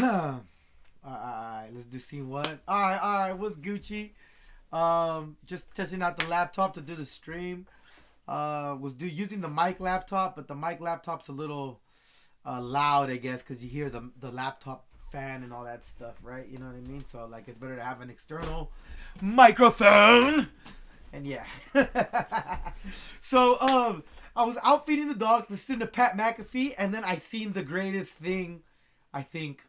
Alright, let's do scene one. Alright, what's Gucci? Just testing out the laptop to do the stream. Using the mic laptop, but the mic laptop's a little loud, I guess, because you hear the laptop fan and all that stuff, right? You know what I mean? So like, it's better to have an external microphone. And yeah. So I was out feeding the dogs, listening to Pat McAfee, and then I seen the greatest thing I think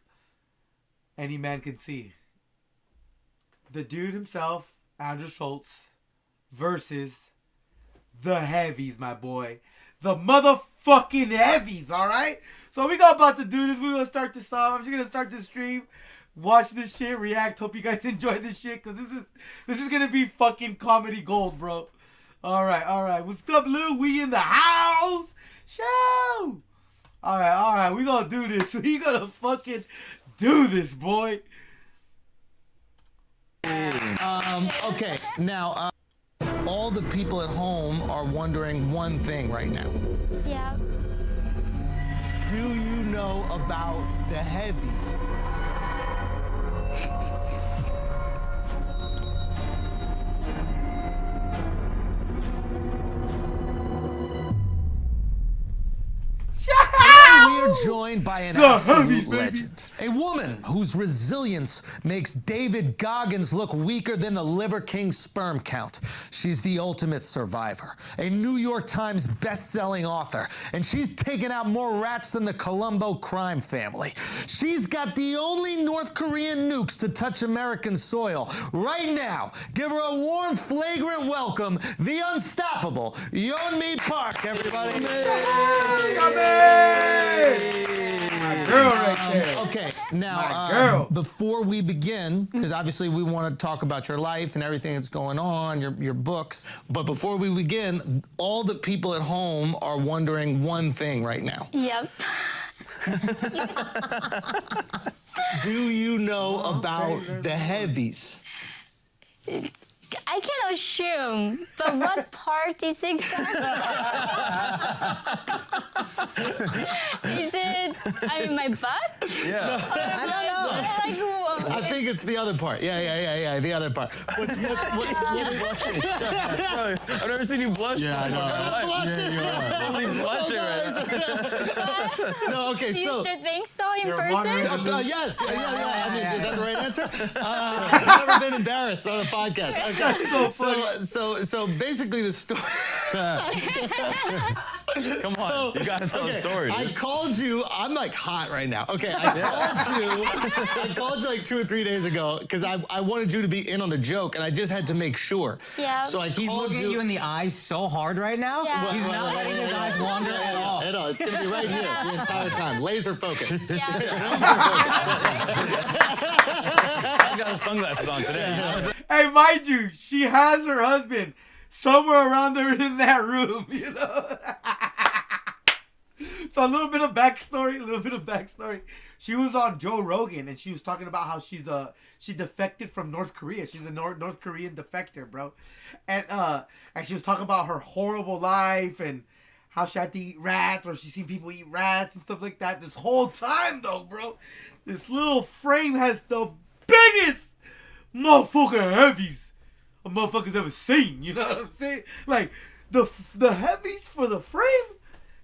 any man can see. The dude himself, Andrew Schultz, versus the heavies, my boy. The motherfucking heavies, alright? So we got about to do this. We're gonna start this off. I'm just gonna start the stream. Watch this shit, react. Hope you guys enjoy this shit, because this is gonna be fucking comedy gold, bro. Alright. What's up, Lou? We in the house. Show! Alright. We gonna do this. We gonna fucking do this, boy. Okay, now, all the people at home are wondering one thing right now. Yeah. Do you know about the heavies? We are joined by an absolute legend. A woman whose resilience makes David Goggins look weaker than the Liver King sperm count. She's the ultimate survivor, a New York Times best-selling author, and she's taken out more rats than the Colombo crime family. She's got the only North Korean nukes to touch American soil. Right now, give her a warm, flagrant welcome, the unstoppable Yeonmi Park, everybody. My girl right there. Okay, now, before we begin, because obviously we want to talk about your life and everything that's going on, your books, but before we begin, all the people at home are wondering one thing right now. Yep. Do you know about the heavies? I can assume, but what part is exactly? Is it, my butt? Yeah. I don't know. I think it's the other part. Yeah, the other part. I've never seen you blush. Yeah, I know. Only blushing right now. No, okay, Do you so... still think so in person? Yes. I mean, is that the right answer? I've never been embarrassed on a podcast. Okay. That's so funny. So basically the story... Come on, you gotta tell the story. I called you. I'm like hot right now. Okay, I called you like 2 or 3 days ago because I wanted you to be in on the joke, and I just had to make sure. Yeah. So He's looking at you in the eyes so hard right now. Yeah. He's not letting his eyes wander at all. I know, it's gonna be right here the entire time. Laser focus. Yeah. I got his sunglasses on today. Hey, mind you, she has her husband somewhere around there in that room, you know? So a little bit of backstory. She was on Joe Rogan, and she was talking about how she defected from North Korea. She's a North Korean defector, bro. And she was talking about her horrible life and how she had to eat rats, or she's seen people eat rats and stuff like that. This whole time, though, bro, this little frame has the biggest motherfucking heavies a motherfucker's ever seen. You know what I'm saying? Like, the heavies for the frame,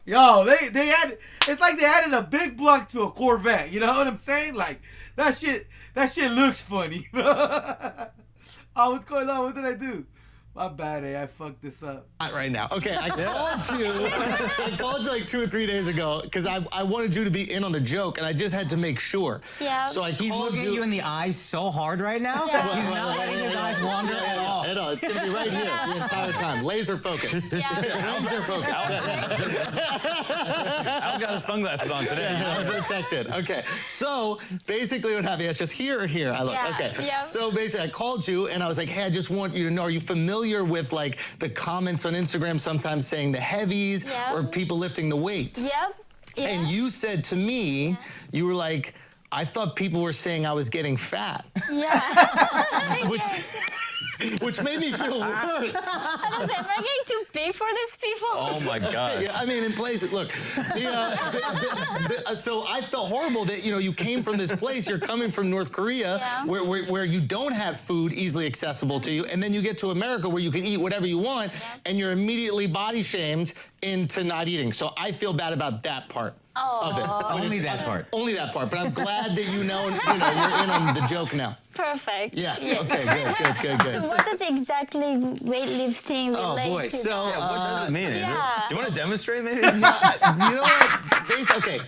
yo, they had, it's like they added a big block to a Corvette. You know what I'm saying? Like, that shit looks funny. Oh, what's going on? What did I do? My bad, I fucked this up. Not right now. Okay, I called you like 2 or 3 days ago because I wanted you to be in on the joke, and I just had to make sure. Yeah. So He's looking at you in the eyes so hard right now. Yeah. He's not letting his eyes wander at all. I know, it's gonna be right here the entire time. Laser focus. Yeah. Laser focus. I've got his sunglasses on today. I was infected. Okay, so basically what happened, it's just here or here. I look. Yeah. Okay. Yeah. So basically I called you and I was like, hey, I just want you to know, are you familiar with like the comments on Instagram sometimes saying the heavies or people lifting the weights? Yep. Yeah. And you said to me, you were like, I thought people were saying I was getting fat. Yeah. Which, which made me feel worse. I was like, am I getting too big for these people? Oh my God. Yeah, I mean, in places, look, so I felt horrible that, you came from this place, you're coming from North Korea, where you don't have food easily accessible to you, and then you get to America where you can eat whatever you want, and you're immediately body shamed into not eating. So I feel bad about that part. Of it. Only that part. Only that part, but I'm glad that you're in on the joke now. Perfect. Yes. Okay. Good. So what does exactly weightlifting relate Oh boy. to? So that? What does it mean? Yeah. Do you want to demonstrate maybe? you know what? Okay.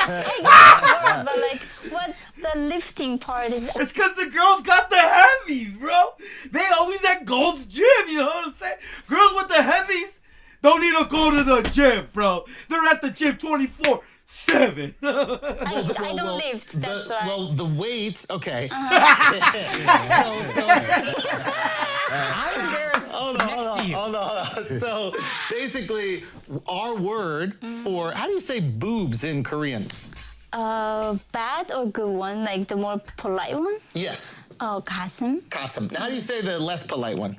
But like, what's the lifting part? Is It's because the girls got the heavies, bro. They always at Gold's Gym, you know what I'm saying? Girls with the heavies don't need to go to the gym, bro. They're at the gym 24/7. I don't lift. That's why. Well, the weights, okay. I'm embarrassed next to you. Hold on. So basically, our word for, how do you say boobs in Korean? Bad or good one? Like the more polite one? Yes, Oh, 가슴? kasam. Now how do you say the less polite one?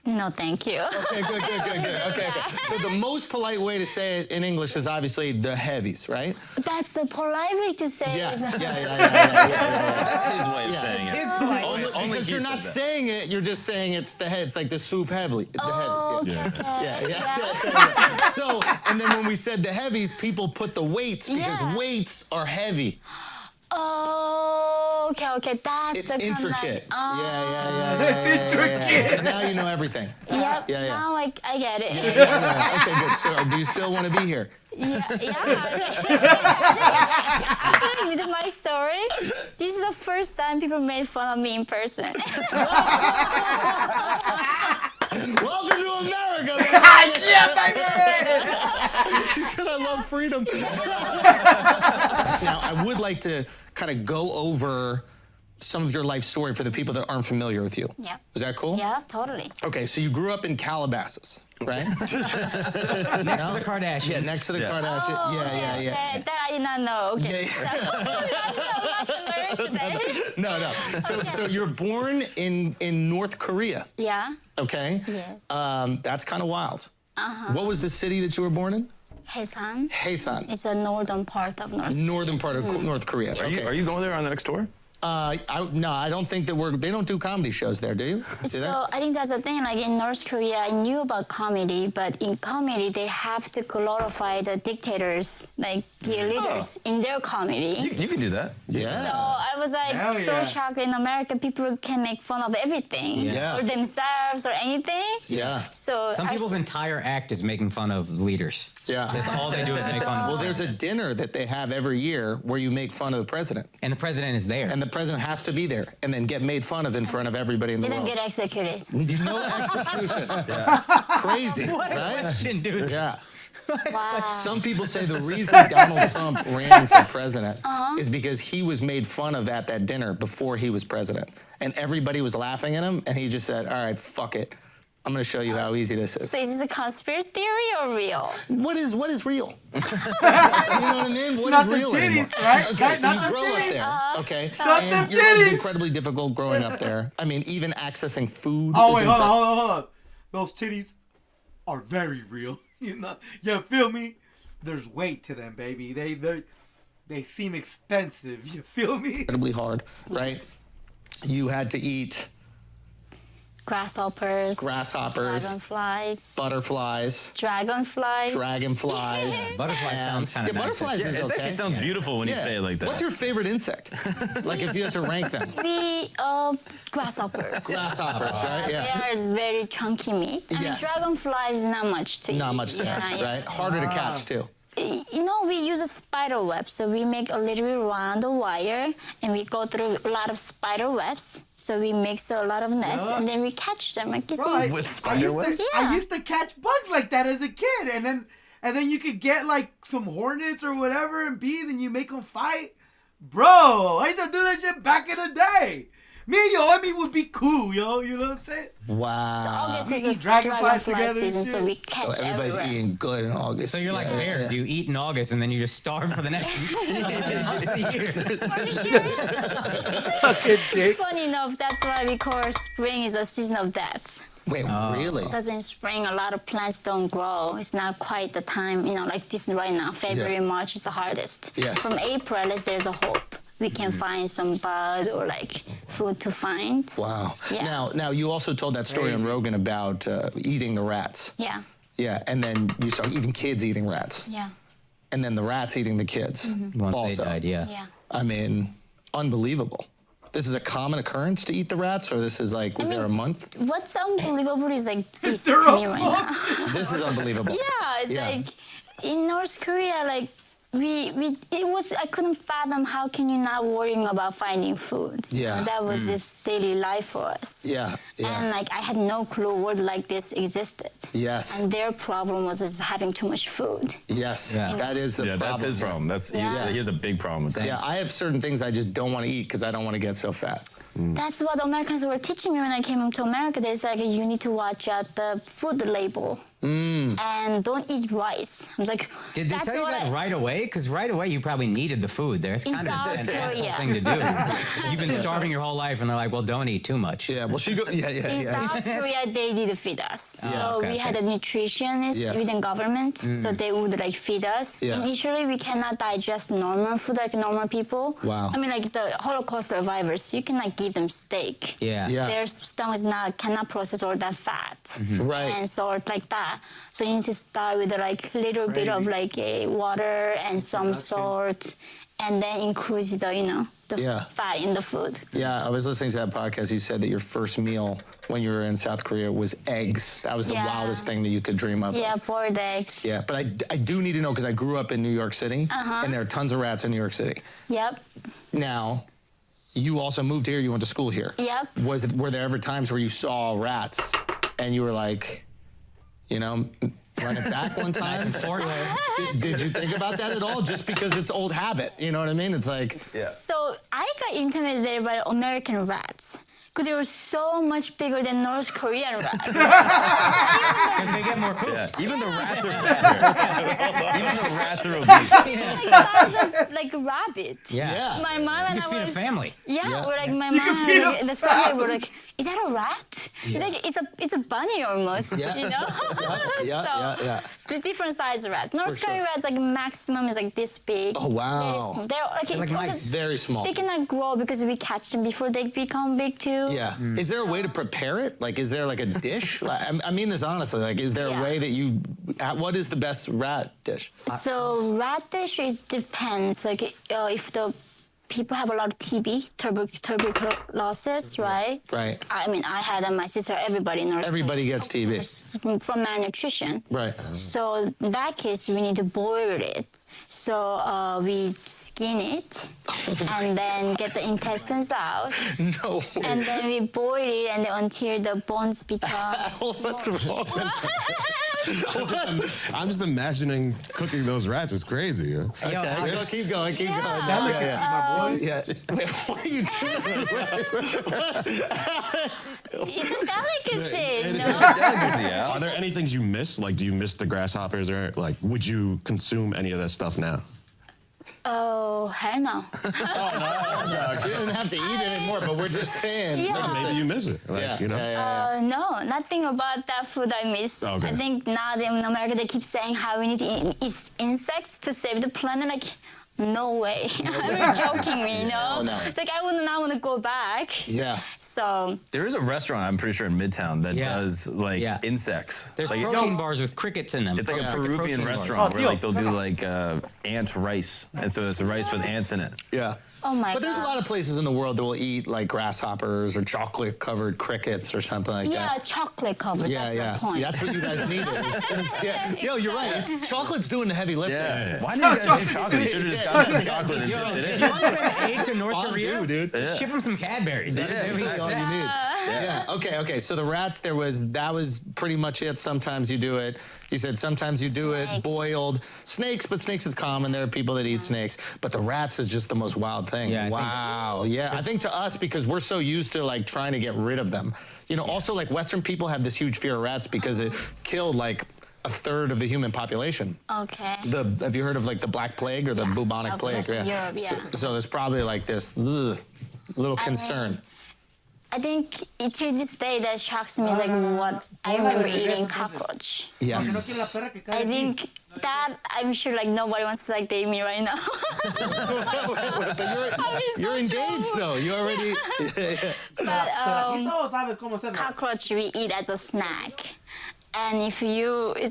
No, thank you. Okay, good. Okay. So the most polite way to say it in English is obviously the heavies, right? That's the polite way to say Yes. it. Yeah. That's his way of saying it. His polite way. Only Because he you're not said that. saying it, you're just saying it's the head. It's like the soup heavily. The Oh, heavies. okay. Yeah. So, and then when we said the heavies, people put the weights because Yeah. weights are heavy. Oh, okay. That's It's the kind of intricate. Like, oh. Yeah. It's intricate. Now you know everything. Yep. Yeah. Now I get it. Okay, good. So, do you still want to be here? Yeah. Actually, with my story, this is the first time people made fun of me in person. Welcome to America, man. Yeah, baby. She said, "I love freedom." Now, I would like to kind of go over some of your life story for the people that aren't familiar with you. Yeah. Is that cool? Yeah, totally. Okay, so you grew up in Calabasas, right? Next to the Kardashians. Yeah, next to the Yeah. Kardashian. Oh, Yeah. Okay, that I did not know. Okay. Yeah. That's a lot to learn today. No. So you're born in North Korea, Yeah. okay? Yes. That's kind of wild. What was the city that you were born in? Haesan. Haesan, It's a northern part of North. northern part of North Korea. Okay. Are you going there on the next tour? No, I don't think that they don't do comedy shows there, do you? Do So they? I think that's the thing. Like in North Korea, I knew about comedy, but in comedy they have to glorify the dictators, like the leaders, in their comedy. You can do that. Yeah. So I was like Hell so yeah. shocked. In America, people can make fun of everything, Yeah. or themselves, or anything. Yeah. So Some people's entire act is making fun of leaders. Yeah. That's all they do is make fun of Well, them. there's a dinner that they have every year where you make fun of the president, And the president is there. and the president has to be there, and then get made fun of in front of everybody in the didn't world. get executed. No execution. Crazy, What a right? question, dude. Yeah. Wow. Some people say the reason Donald Trump ran for president is because he was made fun of at that dinner before he was president. And everybody was laughing at him, and he just said, all right, fuck it. I'm going to show you how easy this is. So is this a conspiracy theory or real? What is real? You know what I mean? What Not is the real titties, anymore? right? Okay, Right, so not you the grow up titties. there, okay? Not and the your life was titties. incredibly difficult growing up there. I mean, even accessing food. Oh, is wait, incredible. hold on. Those titties are very real. You feel me? There's weight to them, baby. They seem expensive. You feel me? Incredibly hard, right? You had to eat Grasshoppers. grasshoppers, Dragonflies. butterflies, Dragonflies. dragonflies. Butterfly sounds kind of Yeah, nice. butterflies Yeah, is it okay. actually sounds beautiful when you say it like that. What's your favorite insect? Like if you had to rank them. Grasshoppers. Grasshoppers, right? Yeah. They are very chunky meat. I mean, Yes. dragonflies is not much to eat. Not much there, right? Harder to catch too. You know, we use a spider web, so we make a little bit around the wire, and we go through a lot of spider webs. So we mix a lot of nets, Yeah. and then we catch them. Like you Bro, see, With spider web? Yeah. I used to catch bugs like that as a kid, and then you could get like some hornets or whatever and bees, and you make them fight. Bro, I used to do that shit back in the day. Me and Yoemi would be cool, yo. You know what I'm saying? Wow. So August We is eat the dragonflies dragonfly together and season, so shit. we catch So everybody's everywhere. eating good in August. So you're like bears. You eat in August and then you just starve for the next months of the year. Fucking dick. It's funny enough, that's why we call spring is a season of death. Wait, really? Because in spring, a lot of plants don't grow. It's not quite the time, like this right now. February, March is the hardest. Yes. From April, at least there's a hope. We can find some bud or food to find. Wow. Yeah. Now you also told that story on Rogan about eating the rats. Yeah, Yeah, and then you saw even kids eating rats. yeah, And then the rats eating the kids. Once also. they died, yeah. yeah. I mean, unbelievable. This is a common occurrence to eat the rats, or this is like, was there a month? What's unbelievable is this there to a me right now. This is unbelievable. Yeah, it's like in North Korea, I couldn't fathom how can you not worrying about finding food. Yeah. That was just daily life for us. Yeah, yeah. And I had no clue a word like this existed. Yes. And their problem was just having too much food. Yes, Yeah. that is the problem. That's his here. problem. He has a big problem with that. Yeah, I have certain things I just don't want to eat because I don't want to get so fat. That's what Americans were teaching me when I came to America. They said you need to watch out the food label and don't eat rice. I was like, Did they that's tell you what that right away? Because right away you probably needed the food there. It's In kind of South an asshole Korea. thing to do. You've been starving your whole life, and they're like, "Well, don't eat too much." Yeah, well, In South Korea, they did feed us. So okay, we had a nutritionist within government, so they would feed us. Yeah. Initially, we cannot digest normal food like normal people. Wow. I mean, the Holocaust survivors, you cannot give them steak. Yeah. Yeah. Their stomach cannot process all that fat Right. and salt like that. So you need to start with little bit of a water and some salt, and then increase the Yeah. fat in the food. Yeah, I was listening to that podcast. You said that your first meal when you were in South Korea was eggs. That was the Yeah. wildest thing that you could dream of. Yeah, boiled eggs. Yeah, but I do need to know because I grew up in New York City, and there are tons of rats in New York City. Yep. Now, you also moved here. You went to school here. Yep. Were there ever times where you saw rats and you were like, run it back one time? Did you think about that at all? Just because it's old habit, you know what I mean? It's like, So I got intimidated by American rats because they were so much bigger than North Korean rats. Because they get more food. Yeah. Even the rats are fatter. Even the rats are obese. Size of rabbit. Yeah. My mom and You I could feed a was family. Yeah, we're my mom and the subway were like, is that a rat? It's a bunny almost. Yeah. You know? yeah. The different size rats. North sure. Korean rats maximum is this big. Oh, wow. They're like mice. just- very small. They cannot grow because we catch them before they become big too. Yeah. Is there a way to prepare it? Like, is there like a dish? I mean this honestly. Like, is there a Yeah. way that what is the best rat dish? So rat dish depends. If the people have a lot of TB, tuberculosis, right? Right. I mean, I had and my sister, everybody in North Everybody Korea gets TB. was from malnutrition. Right. So in that case, we need to boil it. So we skin it and then get the intestines out. No. And then we boil it and until the bones become. What's wrong? I'm just imagining cooking those rats is crazy. Yeah? Okay. Yo, Keep going. Delicacy, my boy. Yeah. Wait, what are you doing? It's a delicacy, no? Delicacy, yeah. Are there any things you miss? Like, do you miss the grasshoppers, or would you consume any of that stuff now? Oh, hell no. You didn't have to eat it anymore, but we're just saying. Yeah. Maybe you miss it. No, nothing about that food I miss. Okay. I think now in America they keep saying how we need to eat insects to save the planet. No way. I'm joking, you know? No. It's I would not want to go back. Yeah. So, There is a restaurant, I'm pretty sure, in Midtown that does insects. There's Like, protein bars with crickets in them. it's like a protein Peruvian bars. restaurant Oh, where Theo, they'll come do on. ant rice, and so it's rice with ants in it. Yeah. oh my But God. there's a lot of places in the world that will eat like grasshoppers or chocolate-covered crickets or something like Yeah, that. chocolate covered, that's the point. That's what you guys need. Yo, you're right. Chocolate's doing the heavy lifting. Why did you guys do chocolate? You should have just gotten some chocolate and Yo, shipped it if in. you want to send aid to North Korea, dude. ship them some Cadbury's. Yeah, That'd be exactly. sick. All you need. Yeah. Okay. So the rats, that was pretty much it. Sometimes you do it. You said sometimes you do it boiled. Snakes, but snakes is common. There are people that eat snakes. But the rats is just the most wild thing. Yeah, wow. Yeah. I think to us, because we're so used to like trying to get rid of them. You know, also like Western people have this huge fear of rats because it killed like a third of the human population. Okay. Have you heard of like the Black Plague or the bubonic Of plague? course, in Europe, yeah. So there's probably like this little concern. I think till this day that shocks me is like what I remember eating cockroach. Yes. I think that I'm sure like nobody wants to like date me right now. But you're engaged though. You already. But cockroach we eat as a snack. And it's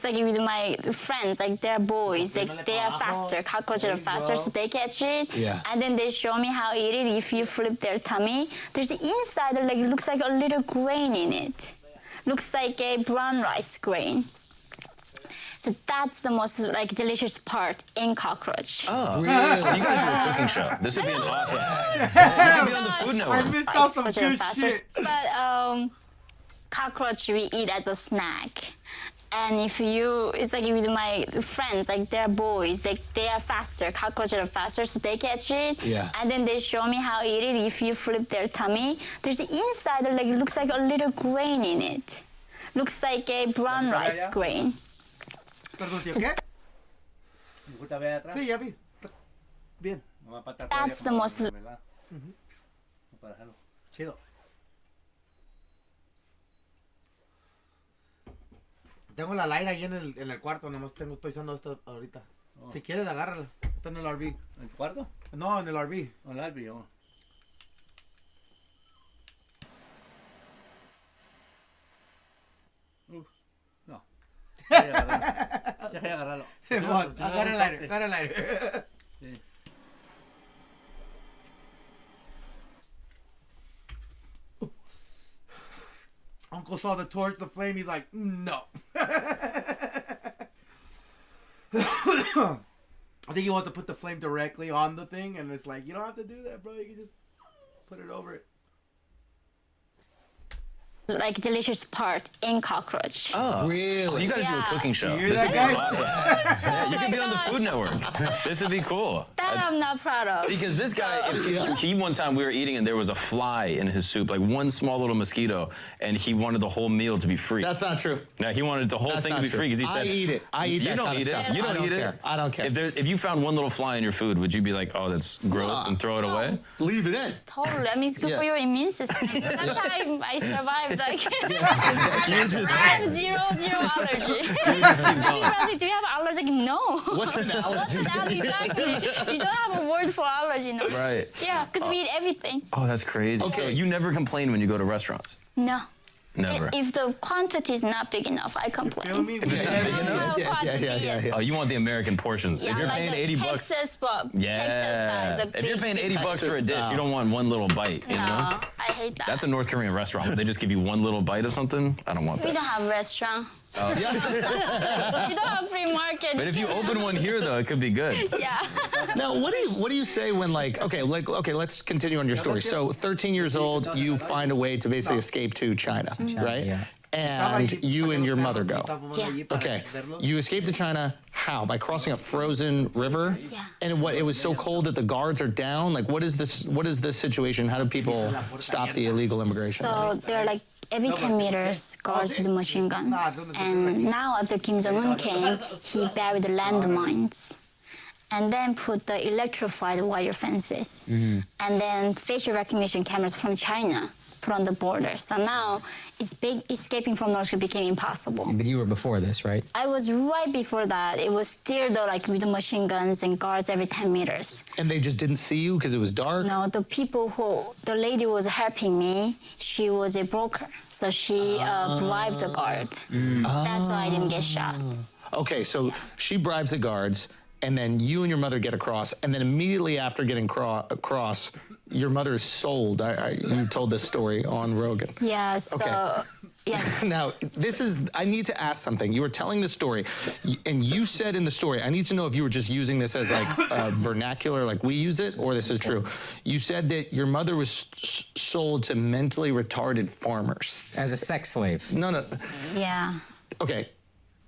like with my friends, like they're boys, they are faster, cockroaches are faster, so they catch it. Yeah. And then they show me how to eat it. If you flip their tummy, there's inside, like it looks like a little grain in it. Looks like a brown rice grain. So that's the most like delicious part in cockroach. Oh, really? You gotta do a cooking show. This would be an awesome. You could be on the Food Network. I missed out some Cockroaches are good faster. shit. But cockroach we eat as a snack. And it's like with my friends, like they're boys, they are faster, cockroaches are faster, so they catch it. Yeah. And then they show me how to eat it. If you flip their tummy, there's inside, like it looks like a little grain in it. Looks like a brown rice grain. Perdón, tío, ¿qué? Sí, ya vi. Bien. That's the most. Chido. Tengo la Laira ahí en el cuarto, nomás estoy usando esto ahorita. Si quieres, agárrala. Está en el RV. ¿En el cuarto? No, en el RV. En el RV, oh. No. Deja de agarrarlo. Simón, agarra el aire. Sí. Uncle saw the torch, the flame, he's like, no. I think he wants to put the flame directly on the thing, and it's like, you don't have to do that, bro. You can just put it over it. Like delicious part in cockroach. Oh, Really? You gotta do a Yeah. cooking show. You hear This would that, be guys? awesome. Yeah, you Oh could be my on the God. Food Network. This would be cool. That I'm not proud of. Because this guy, he one time we were eating and there was a fly in his soup, like one small little mosquito, and he wanted the whole meal to be free. That's not true. Yeah, he wanted the whole That's thing to not be true. free because he said, I eat it. I eat you that don't kind of eat it. stuff. You I don't eat care. it. I don't care. If you found one little fly in your food, would you be like, oh, that's gross, and throw it away? Leave it in. Totally. I mean, it's good Yeah. for your immune system. That's how I survived. Like, I have zero allergy. People ask me, do you have allergy? Like, no. What's an allergy? What's an allergy? Exactly. You don't have a word for allergy, no. Right. Yeah, because we eat everything. Oh, that's crazy. So Okay. you never complain when you go to restaurants? No. Never. If the quantity is not big enough, I complain. Feel me? No quantity, yes. Oh, you want the American portions. Yeah, If you're like paying the 80 bucks. Texas, but Yeah. Texas style is a If you're big- paying 80 bucks for a Texas dish, style. you don't want one little bite, you No, know? I hate that. That's a North Korean restaurant where they just give you one little bite of something. I don't want We that. don't have restaurant. We don't have free market. But if you open one here, though, it could be good. Yeah. Now, what do you say when okay, let's continue on your story. So, 13 years old, you find a way to basically escape to China, right? yeah. And you and your mother go. Yeah. Okay, you escape to China. How? By crossing a frozen river? Yeah. And what? It was so cold that the guards are down. Like, what is this? What is this situation? How do people stop the illegal immigration? So they're like every 10 meters guards with machine guns. And now after Kim Jong-un came, he buried the landmines. And then put the electrified wire fences. And then facial recognition cameras from China put on the border. So now escaping from North Korea became impossible. But you were before this, right? I was right before that. It was still though like with the machine guns and guards every 10 meters. And they just didn't see you because it was dark? No, the lady was helping me, she was a broker. So she bribed the guard. That's why I didn't get shot. Okay, so she bribes the guards, and then you and your mother get across, and then immediately after getting across, your mother is sold. You told this story on Rogan. Yeah, so Okay. Yeah. Now, I need to ask something. You were telling the story, and you said in the story, I need to know if you were just using this as like vernacular, like we use it, or this is true. You said that your mother was sold to mentally retarded farmers. As a sex slave. No. Yeah. Okay.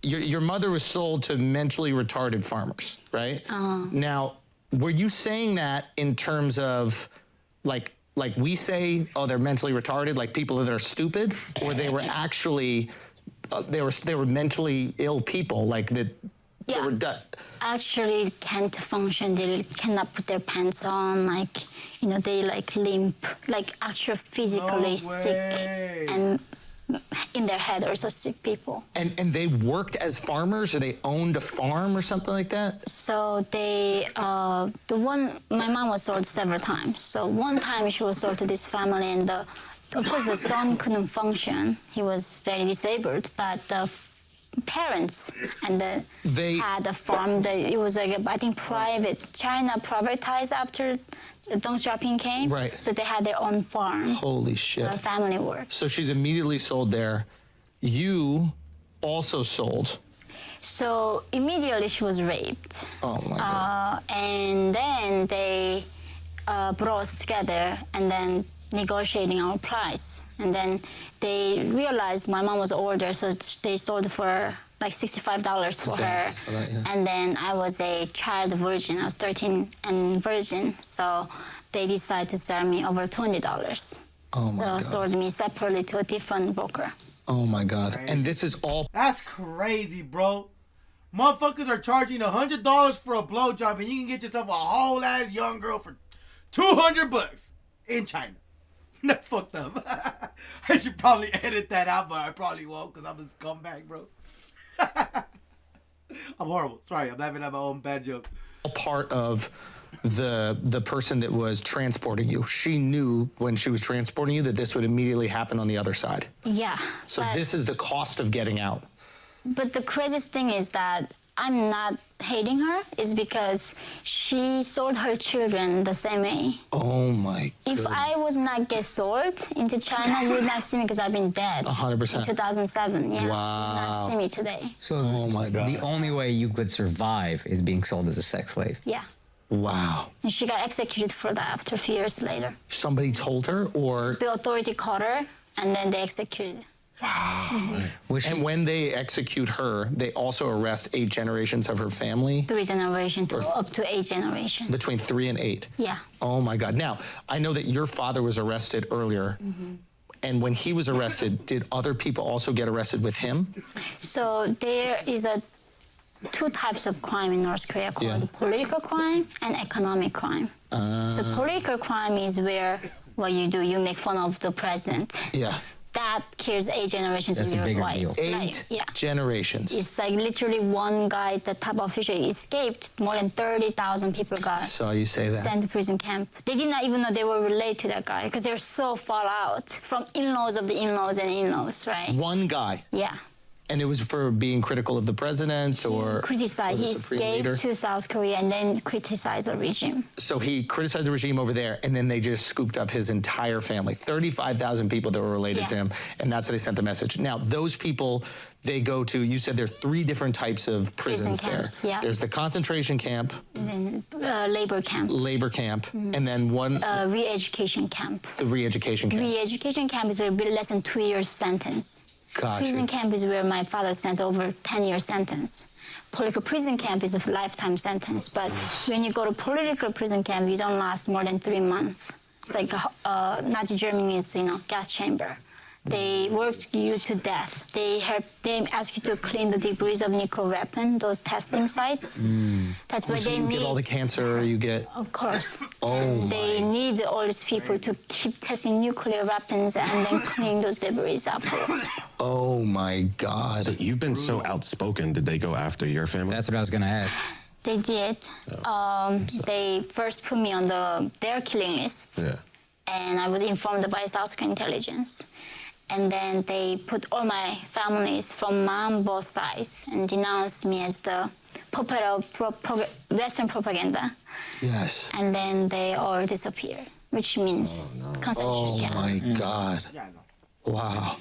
Your mother was sold to mentally retarded farmers, right? Now, were you saying that in terms of like we say, oh, they're mentally retarded, like people that are stupid, or they were actually, they were mentally ill people, like that. Yeah. They were Actually can't function. They cannot put their pants on. Like, they like limp, like actual physically sick, and in their head also sick people. And they worked as farmers, or they owned a farm or something like that? So my mom was sold several times. So one time she was sold to this family, and of course the son couldn't function. He was very disabled, but the parents they had a farm. It was like I think China privatized after the Deng Xiaoping came. Right. So they had their own farm. Holy shit. Family work. So she's immediately sold there. You also sold. So immediately she was raped. Oh my God. And then they brought us together and then negotiating our price. And then they realized my mom was older, so they sold for like $65 for her. And then I was a child virgin. I was 13 and virgin. So they decided to sell me over $20. Oh my God. Sold me separately to a different broker. Oh my God. And this is all. That's crazy, bro. Motherfuckers are charging $100 for a blowjob, and you can get yourself a whole ass young girl for $200 in China. That's fucked up. I should probably edit that out, but I probably won't because I'm a scumbag, bro. I'm horrible. Sorry, I'm laughing at my own bad joke. Part of the person that was transporting you. She knew when she was transporting you that this would immediately happen on the other side. Yeah. So this is the cost of getting out. But the craziest thing is that I'm not hating her, is because she sold her children the same way. Oh my God. If I was not get sold into China, you would not see me because I've been dead. 100%. In 2007, yeah. Wow. You would not see me today. So oh my God. The only way you could survive is being sold as a sex slave. Yeah. Wow. And she got executed for that after a few years later. Somebody told her, or? The authority caught her, and then they executed. Wow. Mm-hmm. And when they execute her, they also arrest 8 generations of her family? 3 generations up to 8 generations. Between 3 and 8? Yeah. Oh my God. Now, I know that your father was arrested earlier. Mm-hmm. And when he was arrested, did other people also get arrested with him? So there is 2 types of crime in North Korea called political crime and economic crime. So political crime is where what you do, you make fun of the president. Yeah. That kills 8 generations That's of a your bigger life. deal. 8 generations. It's like literally one guy, the top official, escaped. More than 30,000 people got Saw you say that. sent to prison camp. They did not even know they were related to that guy because they're so far out from in-laws of the in-laws and in-laws, right? One guy. Yeah. And it was for being critical of the president, or criticized. He escaped to South Korea and then criticized the regime. So he criticized the regime over there, and then they just scooped up his entire family, 35,000 people that were related to him, and that's how they sent the message. Now, those people, they go to, you said there are 3 different types of prisons camps, there. yeah. There's the concentration camp. And then labor camp. Labor camp, and then one... re-education camp. The re-education camp. Re-education camp is a bit less than 2 years sentence. Gotcha. Prison camp is where my father sent over 10-year sentence. Political prison camp is a lifetime sentence, but when you go to political prison camp, you don't last more than 3 months. It's like Nazi Germany is, gas chamber. They work you to death. They ask you to clean the debris of nuclear weapon, those testing sites. That's why they you need. get all the cancer you get. Of course. Oh They need all these people to keep testing nuclear weapons and then clean those debris afterwards. Oh my God. So you've been so outspoken. Did they go after your family? That's what I was going to ask. They did. They first put me on their killing list. Yeah. And I was informed by South Korean intelligence. And then they put all my families from mom both sides and denounced me as the puppet of Western propaganda. Yes. And then they all disappear, which means concentration camp. Oh my God. Yeah, I know. Wow.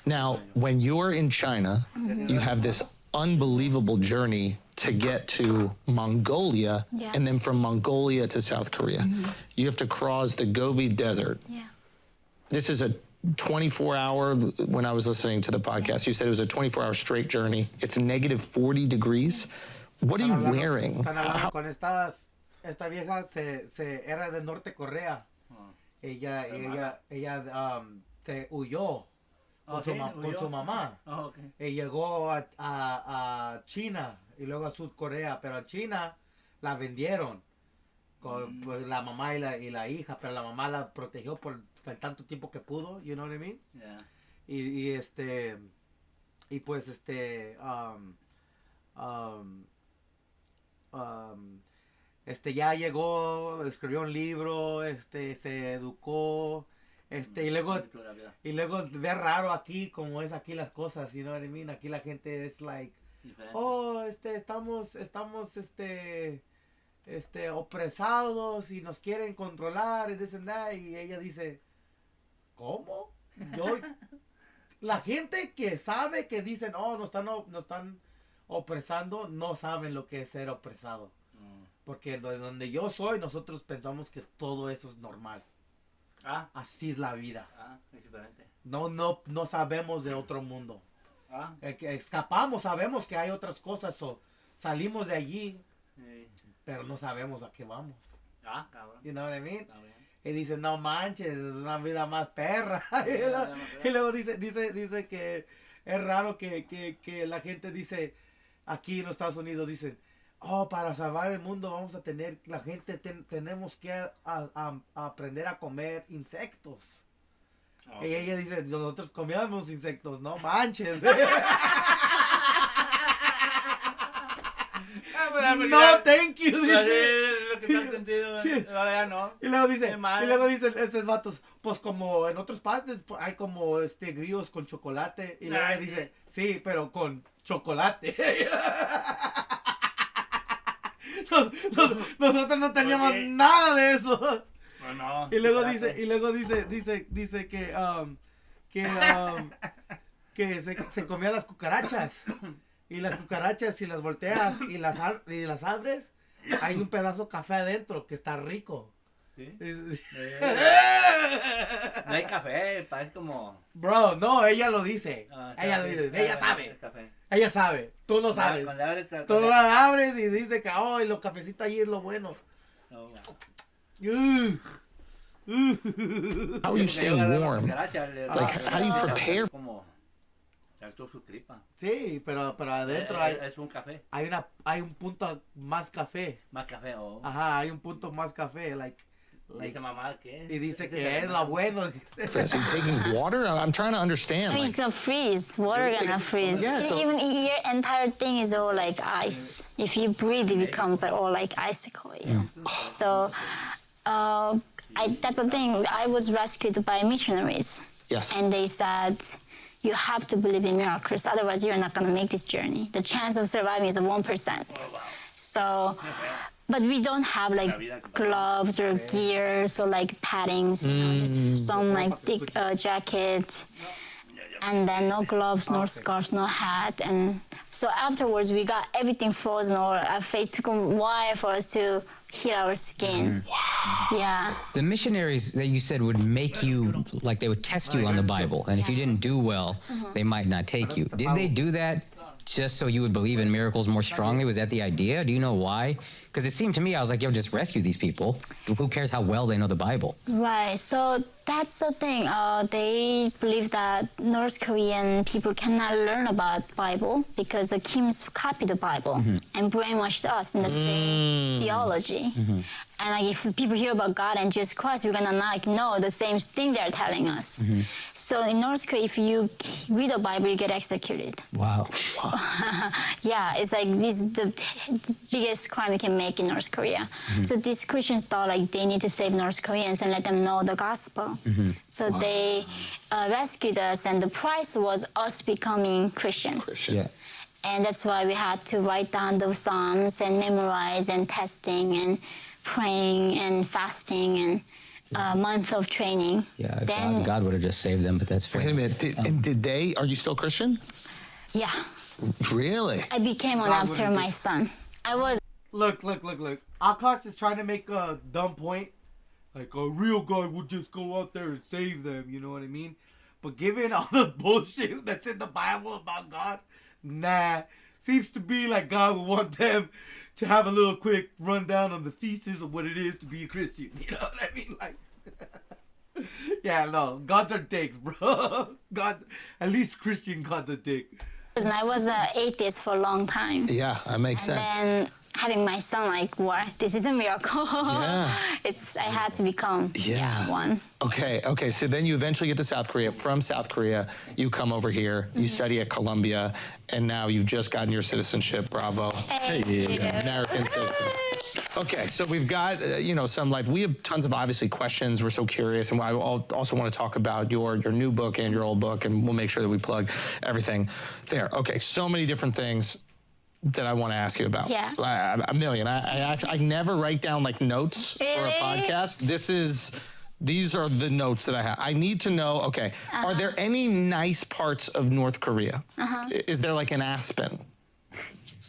Now, when you're in China, you have this unbelievable journey to get to Mongolia, Yeah. and then from Mongolia to South Korea. You have to cross the Gobi Desert. Yeah. This is a 24-hour, when I was listening to the podcast, you said it was a 24-hour straight journey. It's negative 40 degrees. What are you wearing? Están hablando con esta vieja era de Norte Corea. Ella se huyó con su mamá. Oh, okay. Y llegó a China y luego a Sur Corea, pero a China la vendieron con pues, la mamá y la hija, pero la mamá la protegió por el tanto tiempo que pudo, you know what I mean? Yeah. Y pues ya llegó, escribió un libro, se educó, y luego ve raro aquí como es aquí las cosas, you know what I mean? Aquí la gente es like, oh, estamos opresados y nos quieren controlar y this and that, y ella dice, ¿cómo? La gente que sabe que dicen, oh, nos están opresando, no saben lo que es ser opresado. Porque donde yo soy, nosotros pensamos que todo eso es normal. Así es la vida. Es diferente. No sabemos de otro mundo. Que escapamos, sabemos que hay otras cosas, o salimos de allí, pero no sabemos a qué vamos. Cabrón. You know what I mean? Está bien. Y dice, no manches, es una vida más perra. Y luego dice que es raro que la gente dice, aquí en los Estados Unidos dicen, oh, para salvar el mundo vamos a tener, la gente tenemos que a aprender a comer insectos. Okay. Y ella dice, nosotros comíamos insectos, no manches. No, thank you. Lo que te has sentido, ahora ya no. Y luego dice estos vatos, pues como en otras partes hay como grillos con chocolate. Y luego ella dice, sí, pero con chocolate. Nosotros no teníamos nada de eso. No, Y luego dice que se comía las cucarachas. Y las cucarachas, si las volteas y las abres, hay un pedazo de café adentro que está rico. ¿Sí? No hay café, parece como... Bro, no, ella lo dice. Ella lo dice. Ella sabe. Ella sabe. Tú no sabes. Tú la abres y dice que, oh, y los cafecitos allí es lo bueno. How are you staying warm? Like, how do you prepare? Su tripa. Sí, pero adentro es un café. hay un punto más café. Más café, Ajá, hay un punto más café, dice mamá que y dice que es lo bueno. So you taking water? I'm trying to understand. It's gonna freeze. Water gonna freeze. Yeah, so- Even your entire thing is all like ice. If you breathe, it becomes like all like icicle. Yeah. So, that's the thing. I was rescued by missionaries. Yes. And they said, you have to believe in miracles, otherwise you're not gonna make this journey. The chance of surviving is 1%. So, but we don't have like gloves or gears or like paddings, you know, just some like thick jacket. And then no gloves, no scarves, no hat. And so afterwards we got everything frozen, or our face took a while for us to heat our skin. Wow. Yeah. The missionaries that you said would make you, like they would test you on the Bible, and if you didn't do well, they might not take you. Did they do that just so you would believe in miracles more strongly? Was that the idea? Do you know why? Because it seemed to me, I was like, yo, just rescue these people. Who cares how well they know the Bible? Right, so that's the thing. They believe that North Korean people cannot learn about Bible because the Kims copied the Bible and brainwashed us in the same theology. And like, if people hear about God and Jesus Christ, we're gonna not know the same thing they're telling us. So in North Korea, if you read the Bible, you get executed. Wow. Yeah, it's like this is the biggest crime you can make in North Korea. So these Christians thought like they need to save North Koreans and let them know the gospel. So they rescued us, and the price was us becoming Christians. Yeah. And that's why we had to write down the Psalms and memorize and testing and praying and fasting and month of training. Yeah, Then, God would have just saved them, but that's fair. Wait a minute. And did they? Are you still Christian? yeah, Really? I became one God after would've my just- son. I was Look. Akash is trying to make a dumb point. Like, a real God would just go out there and save them, you know what I mean? But given all the bullshit that's in the Bible about God, nah. Seems to be like God would want them to have a little quick rundown on the thesis of what it is to be a Christian. You know what I mean? Like, yeah, no. Gods are dicks, bro. God, at least Christian gods are dick. and I was an atheist for a long time. Yeah, that makes And sense. then having my son, like, what? This is a miracle. Yeah. I had to become one. Okay. So then you eventually get to South Korea. From South Korea, you come over here. You study at Columbia, and now you've just gotten your citizenship. Bravo. American citizen. Okay, so we've got some life. We have tons of obviously questions. We're so curious, and I also want to talk about your new book and your old book, and we'll make sure that we plug everything there. Okay, so many different things that I want to ask you about. Yeah. A million. I never write down like notes for a Really? podcast. These are the notes that I have. I need to know, okay, are there any nice parts of North Korea? Is there like an Aspen?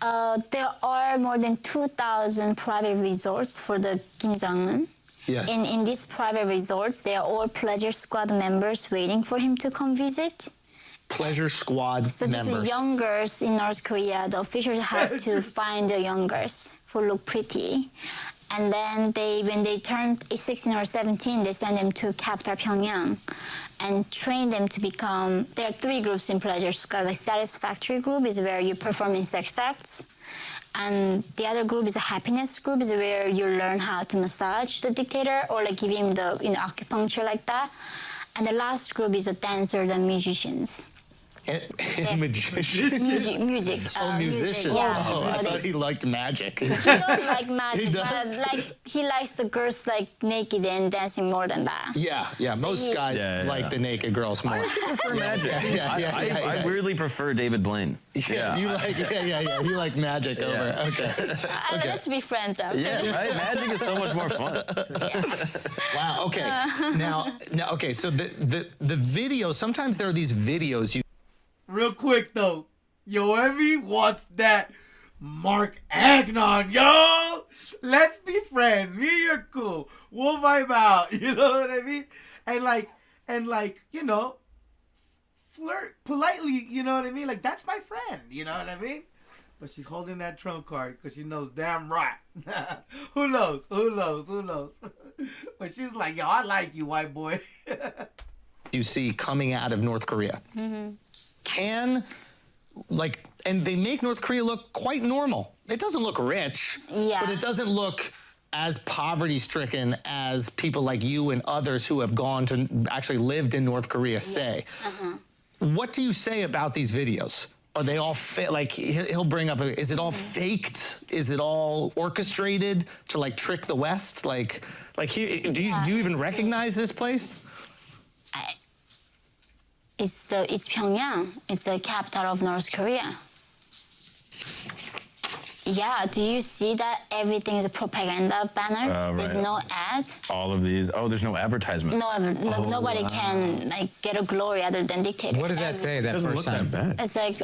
There are more than 2,000 private resorts for the Kim Jong-un. Yes. In these private resorts, they are all pleasure squad members waiting for him to come visit. Pleasure squad So these members. young girls in North Korea, the officials have to find the young girls who look pretty. And then when they turn 16 or 17, they send them to capital Pyongyang and train them to become, there are 3 groups in pleasure squad. The satisfactory group is where you perform in sex acts. And the other group is a happiness group, is where you learn how to massage the dictator or like give him the acupuncture like that. And the last group is the dancers and musicians. Magician. Music. Musicians. Yeah. Oh, I so thought this- he liked magic. He does like magic, He does? but like he likes the girls like naked and dancing more than that. Yeah. Most he- guys like the naked girls more. prefer magic. Yeah. I weirdly prefer David Blaine. Yeah, you like magic over. Okay. Let's be friends after. Yeah, right? Magic is so much more fun. Wow. Okay. Now. Okay. So the video. Sometimes there are these videos you. Real quick though, yo, Emmy wants that Mark Agnon, yo. Let's be friends. Me and you're cool. We'll vibe out. You know what I mean? And like, flirt politely. You know what I mean? Like that's my friend. You know what I mean? But she's holding that trump card because she knows damn right. Who knows? But she's like, yo, I like you, white boy. You see coming out of North Korea. And they make North Korea look quite normal. It doesn't look rich, Yeah. but it doesn't look as poverty-stricken as people like you and others who have gone to actually lived in North Korea say. What do you say about these videos? Are they all like he'll bring up? Is it all faked? Is it all orchestrated to like trick the West? Like do you even recognize this place? It's Pyongyang. It's the capital of North Korea. Yeah, do you see that everything is a propaganda banner? Right. There's no ad. All of these. Oh, there's no advertisement. Nobody can like get a glory other than dictator. What does that say that Doesn't first look time? that bad. It's like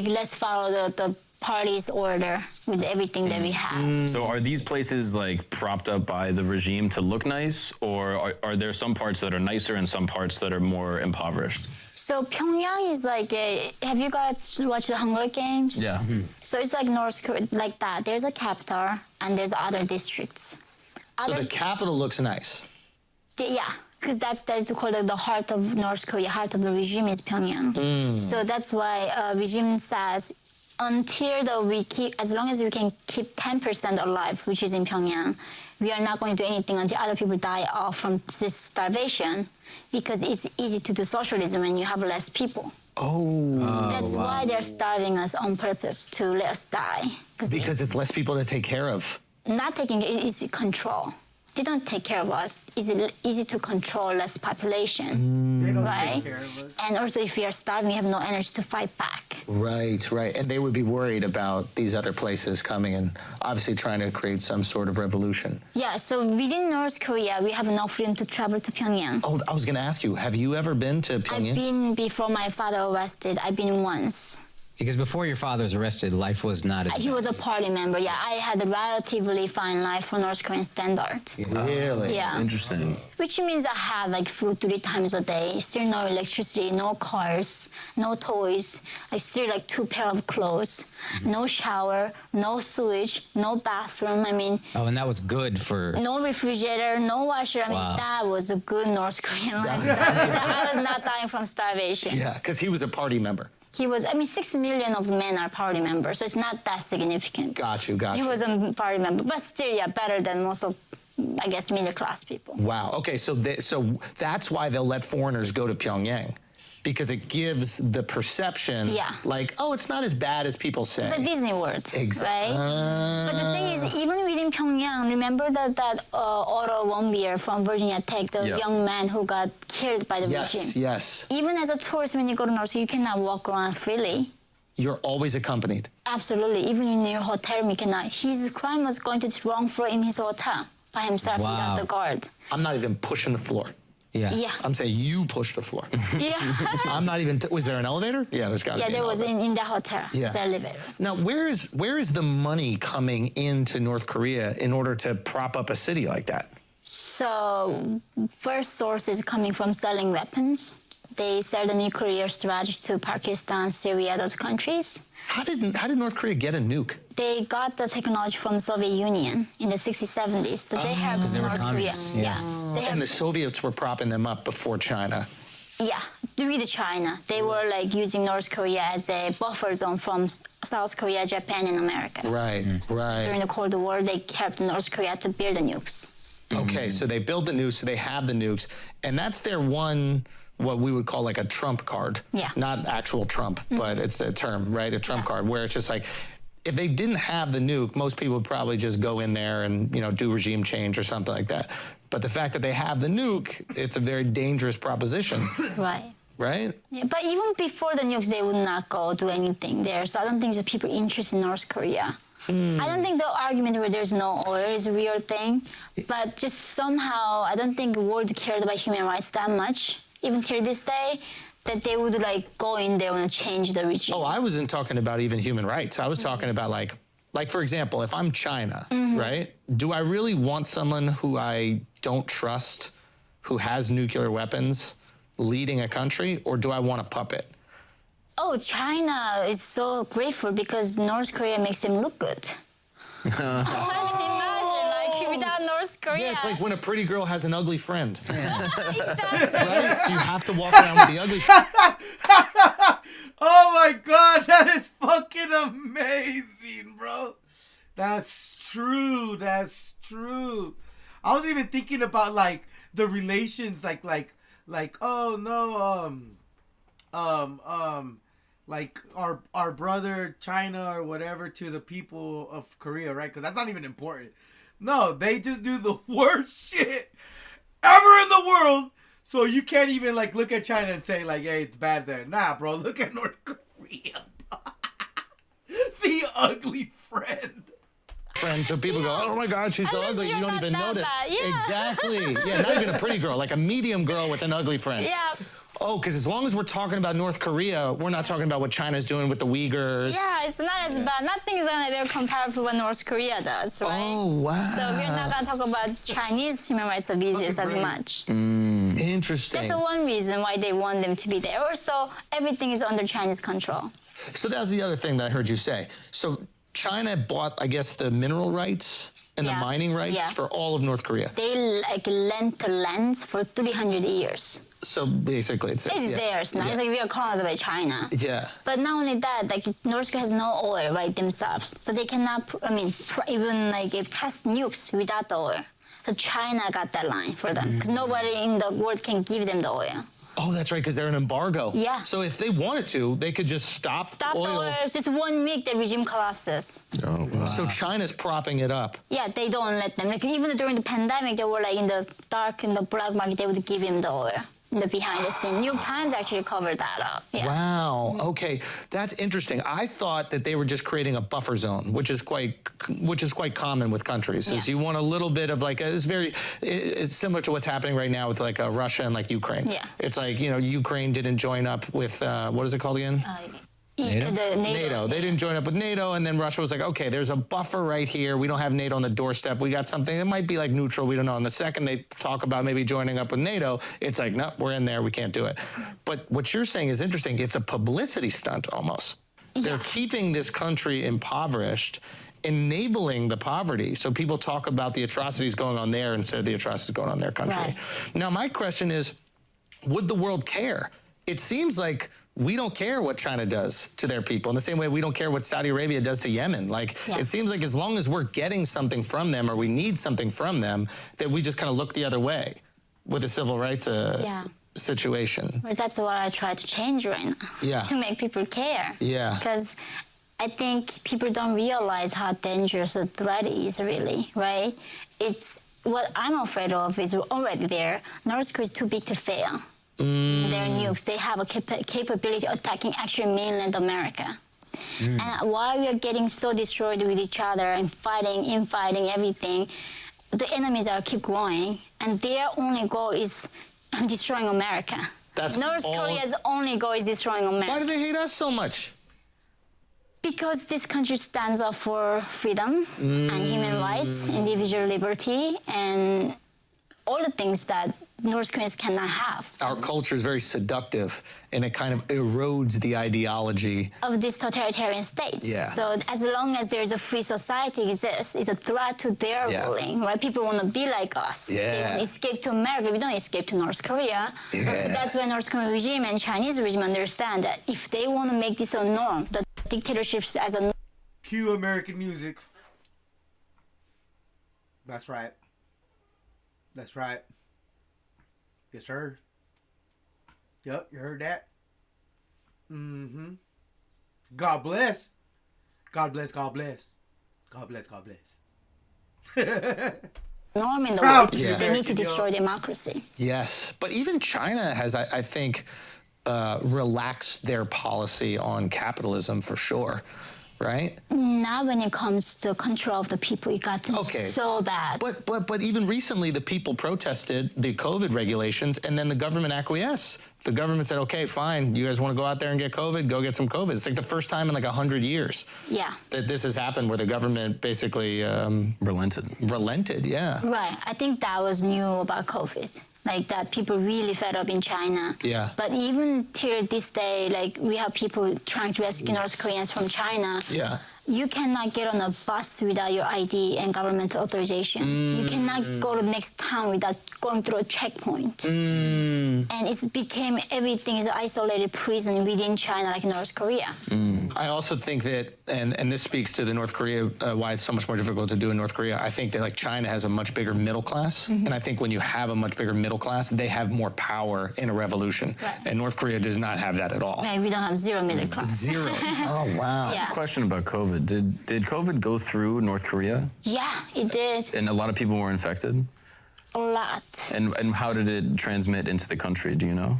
let's follow the party's order with everything that we have. So are these places like propped up by the regime to look nice, or are there some parts that are nicer and some parts that are more impoverished? So Pyongyang is like have you guys watched the Hunger Games? Yeah. So it's like North Korea, like that. There's a capital and there's other districts. So the capital looks nice. Yeah, because that's called the heart of North Korea. Heart of the regime is Pyongyang. So that's why regime says as long as we can keep 10% alive, which is in Pyongyang, we are not going to do anything until other people die off from this starvation, because it's easy to do socialism when you have less people. That's why they're starving us on purpose, to let us die. Because it's less people to take care of. Not taking it is control. They don't take care of us. It's easy to control less population. right? And also, if you are starving, you have no energy to fight back. Right. And they would be worried about these other places coming and obviously trying to create some sort of revolution. Yeah, so within North Korea, we have no freedom to travel to Pyongyang. Oh, I was going to ask you, have you ever been to Pyongyang? I've been before my father arrested. I've been once. Because before your father was arrested, life was not as He was a party member. Yeah, I had a relatively fine life for North Korean standard. Really? Yeah. Interesting. Which means I had like food 3 times a day, still no electricity, no cars, no toys, I still like 2 pair of clothes, no shower, no sewage, no bathroom. I mean, Oh, and that was good for... no refrigerator, no washer. I mean, Wow. that was a good North Korean lifestyle. I was not dying from starvation. Yeah, because he was a party member. He was, 6 million of men are party members, so it's not that significant. Got you. He was a party member, but still, yeah, better than most of, I guess, middle class people. Wow. Okay, so that's why they'll let foreigners go to Pyongyang, because it gives the perception, Yeah. like, oh, it's not as bad as people say. It's a Disney World, Exactly. right? But the thing is, even within Pyongyang, remember that Otto Warmbier from Virginia Tech, the Yep. young man who got killed by the regime? Yes. Even as a tourist, when you go to North Korea, you cannot walk around freely. You're always accompanied. Absolutely. Even in your hotel room, you cannot. His crime was going to the wrong floor in his hotel by himself Wow. without the guard. I'm not even pushing the floor. Yeah. Yeah. I'm saying you push the floor. Yeah. I'm not even. Was there an elevator? Yeah, there's got to Yeah, be. there an was elevator. in that hotel. Yeah. It's an elevator. Now, where is the money coming into North Korea in order to prop up a city like that? So, first source is coming from selling weapons. They sell the nuclear strategy to Pakistan, Syria, those countries. How did North Korea get a nuke? They got the technology from Soviet Union in the 60s, 70s. So they helped 'Cause they were North Korea. communists, Yeah. They And the helped, Soviets were propping them up before China. yeah, with China. They were like using North Korea as a buffer zone from South Korea, Japan, and America. Right. During the Cold War, they helped North Korea to build the nukes. Okay, so they build the nukes, so they have the nukes, and that's their one, what we would call like a trump card. Yeah. Not actual Trump, but it's a term, right? A trump card, where it's just like, if they didn't have the nuke, most people would probably just go in there and, do regime change or something like that. But the fact that they have the nuke, it's a very dangerous proposition, Right. right? Yeah, but even before the nukes, they would not go do anything there. So I don't think there's people interested in North Korea. I don't think the argument where there's no oil is a real thing, but just somehow I don't think the world cared about human rights that much, even till this day, that they would like go in there and change the regime. Oh, I wasn't talking about even human rights. I was talking about like for example, if I'm China, right? Do I really want someone who I don't trust, who has nuclear weapons, leading a country, or do I want a puppet? Oh, China is so grateful because North Korea makes them look good. I mean, imagine, like, without North Korea. Yeah, it's like when a pretty girl has an ugly friend, Exactly. right? So you have to walk around with the ugly friend. Oh my god, that is fucking amazing, bro. That's true. That's true. I was even thinking about like the relations, like oh no, like our brother China or whatever to the people of Korea, right? Because that's not even important. No, they just do the worst shit ever in the world. So you can't even like look at China and say like, hey, it's bad there. Nah, bro, look at North Korea. The ugly friend. So people go, oh my God, she's so Unless ugly. you're You don't not even that notice. bad, yeah. Exactly. Yeah, not even a pretty girl, like a medium girl with an ugly friend. Yeah. Oh, because as long as we're talking about North Korea, we're not talking about what China's doing with the Uyghurs. Yeah, it's not as bad. Nothing is gonna be comparable to what North Korea does, right? Oh, wow. So we're not gonna talk about Chinese human rights abuses as much. Interesting. That's the one reason why they want them to be there. Also, everything is under Chinese control. So that was the other thing that I heard you say. So China bought, I guess, the mineral rights and the Yeah. mining rights Yeah. for all of North Korea. They like lent the lands for 300 years. So basically, it's It's theirs now. It's like we are colonized by China. Yeah. But not only that, like North Korea has no oil, right, themselves. So they cannot, even like test nukes without the oil. So China got that line for them because nobody in the world can give them the oil. Oh, that's right, because they're an embargo. Yeah. So if they wanted to, they could just stop Stop oil. the oil. It's just 1 week, the regime collapses. Oh, wow. So China's propping it up. Yeah, they don't let them. Like even during the pandemic, they were like in the dark, in the black market, they would give him the oil. the behind the scene. New York Times actually covered that up. Yeah. Wow. Okay, that's interesting. I thought that they were just creating a buffer zone, which is quite common with countries. Is Yeah. you want a little bit of like it's similar to what's happening right now with like Russia and like Ukraine. Yeah. It's like Ukraine didn't join up with what is it called again? NATO? The NATO. They didn't join up with NATO, and then Russia was like, okay, there's a buffer right here. We don't have NATO on the doorstep. We got something that might be like neutral. We don't know. And the second they talk about maybe joining up with NATO, it's like, no, we're in there. We can't do it. But what you're saying is interesting. It's a publicity stunt almost. They're keeping this country impoverished, enabling the poverty. So people talk about the atrocities going on there instead of the atrocities going on in their country. Right. Now, my question is, would the world care? It seems like we don't care what China does to their people in the same way we don't care what Saudi Arabia does to Yemen. Like, Yeah. it seems like as long as we're getting something from them or we need something from them, that we just kind of look the other way with the civil rights situation. Well, that's what I try to change right now. Yeah. To make people care. Yeah. Because I think people don't realize how dangerous a threat is really, right? It's what I'm afraid of is already there. North Korea is too big to fail. Their nukes, they have a capability of attacking actually mainland America. And while we are getting so destroyed with each other and infighting, everything, the enemies are keep growing, and their only goal is destroying America. That's North all- Korea's only goal is destroying America. Why do they hate us so much? Because this country stands up for freedom and human rights, individual liberty, and all the things that North Koreans cannot have. Our culture is very seductive, and it kind of erodes the ideology. Of these totalitarian states. Yeah. So as long as there's a free society exists, it's a threat to their Yeah. ruling, right? People want to be like us. They Yeah. want to escape to America. We don't escape to North Korea. Yeah. That's why North Korean regime and Chinese regime understand that if they want to make this a norm, the dictatorships as a Cue American music. That's right. That's right. Yes, sir. Yep, you heard that? Mm-hmm. God bless. God bless, God bless. God bless, God bless. norm in the Proud world. to be They need to American, yo. destroy democracy. Yes, but even China has, I think, relaxed their policy on capitalism for sure, right? Not when it comes to control of the people. It got so bad. But even recently, the people protested the COVID regulations, and then the government acquiesced. The government said, "Okay, fine. You guys want to go out there and get COVID? Go get some COVID." It's like the first time in like 100 years Yeah. that this has happened, where the government basically relented. Yeah. Right. I think that was new about COVID. Like that people really fed up in China. Yeah. But even till this day, like we have people trying to rescue North Koreans from China. Yeah. You cannot get on a bus without your ID and government authorization. You cannot go to the next town without going through a checkpoint. And it became everything is an isolated prison within China, like North Korea. I also think that, and this speaks to the North Korea, why it's so much more difficult to do in North Korea. I think that like China has a much bigger middle class, and I think when you have a much bigger middle class, they have more power in a revolution. Right. And North Korea does not have that at all. Like, we don't have zero middle class. Zero. Oh wow. Yeah. Question about COVID. Did COVID go through North Korea? Yeah, it did. And a lot of people were infected? A lot. And how did it transmit into the country? Do you know?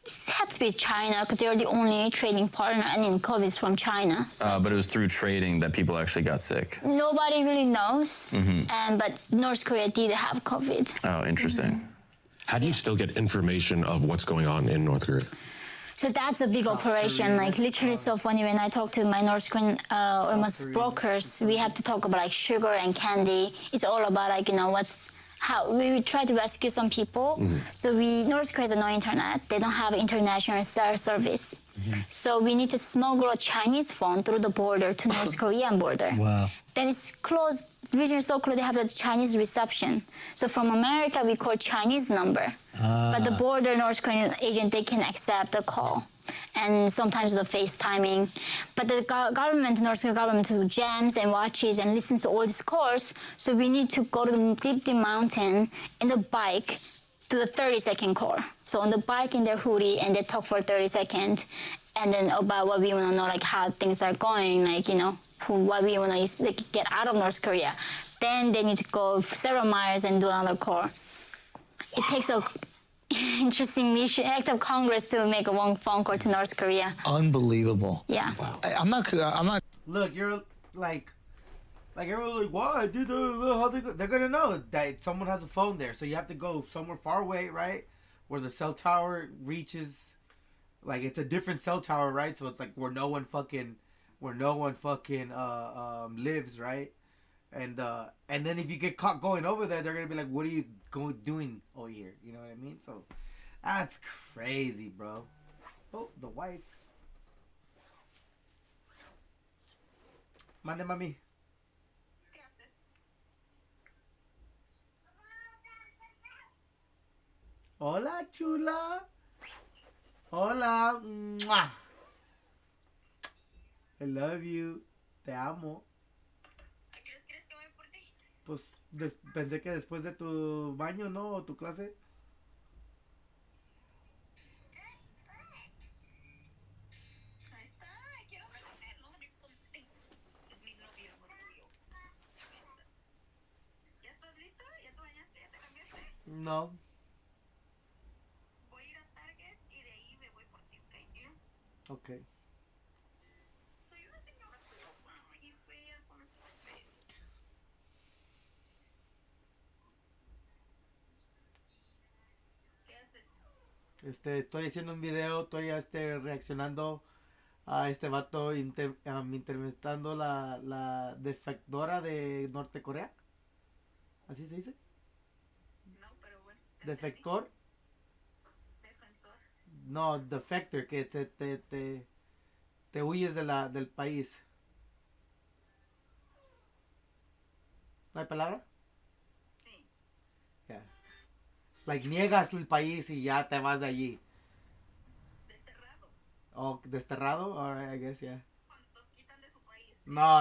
It had to be China because they're the only trading partner, and in COVID is from China. So But it was through trading that people actually got sick. nobody really knows. But North Korea did have COVID. Oh, interesting. How do you still get information of what's going on in North Korea? So that's a big operation, like literally so funny when I talk to my North Korean almost brokers, we have to talk about like sugar and candy. It's all about like, how we try to rescue some people. So North Korea has no internet. They don't have international cell service. So we need to smuggle a Chinese phone through the border to North Korean border. Wow. Then it's closed, region is so close, they have the Chinese reception. So from America, we call Chinese number. But the border North Korean agent, they can accept the call. And sometimes the FaceTiming. But the government, North Korean government, jams and watches and listens to all these calls. So we need to go to the deep mountain in the bike, do a 30-second call. So on the bike in their hoodie, and they talk for 30 seconds. And then about what we want to know, like how things are going, like, what we want to like, get out of North Korea. Then they need to go several miles and do another call. It takes interesting mission, act of Congress to make a one phone call to North Korea. Unbelievable. Yeah. I'm not. Look, you're like everyone's like, why, dude? How they go? They're gonna know that someone has a phone there, so you have to go somewhere far away, right, where the cell tower reaches. Like it's a different cell tower, right? So it's like where no one fucking lives, right? And then if you get caught going over there, they're gonna be like, what are you doing over here? You know what I mean? So that's crazy, bro. Oh, the wife. Mande, mami. Hola, chula. Hola. Mwah. I love you. Te amo. ¿A qué hora quieres que vaya por ti? Pues pensé que después de tu baño, ¿no? O tu clase. Ahí está, quiero verlo, no importa. Es mi novio, amor tuyo. ¿Ya estás listo? ¿Ya te bañaste? ¿Ya te cambiaste? No. Voy a ir a Target y de ahí me voy por ti, ¿ok? Ok. Soy una señora guapa y fea con este papel. ¿Qué haces? Estoy haciendo un video, estoy reaccionando a este vato interpretando la defectora de Norte Corea. ¿Así se dice? No, pero bueno. ¿Defector? Defensor. No, defector, que te huyes del país. ¿No hay palabra? Sí. Yeah. Like niegas el país y ya te vas de allí. Desterrado. O desterrado, alright, I guess, yeah. Cuando los quitan de su país. No.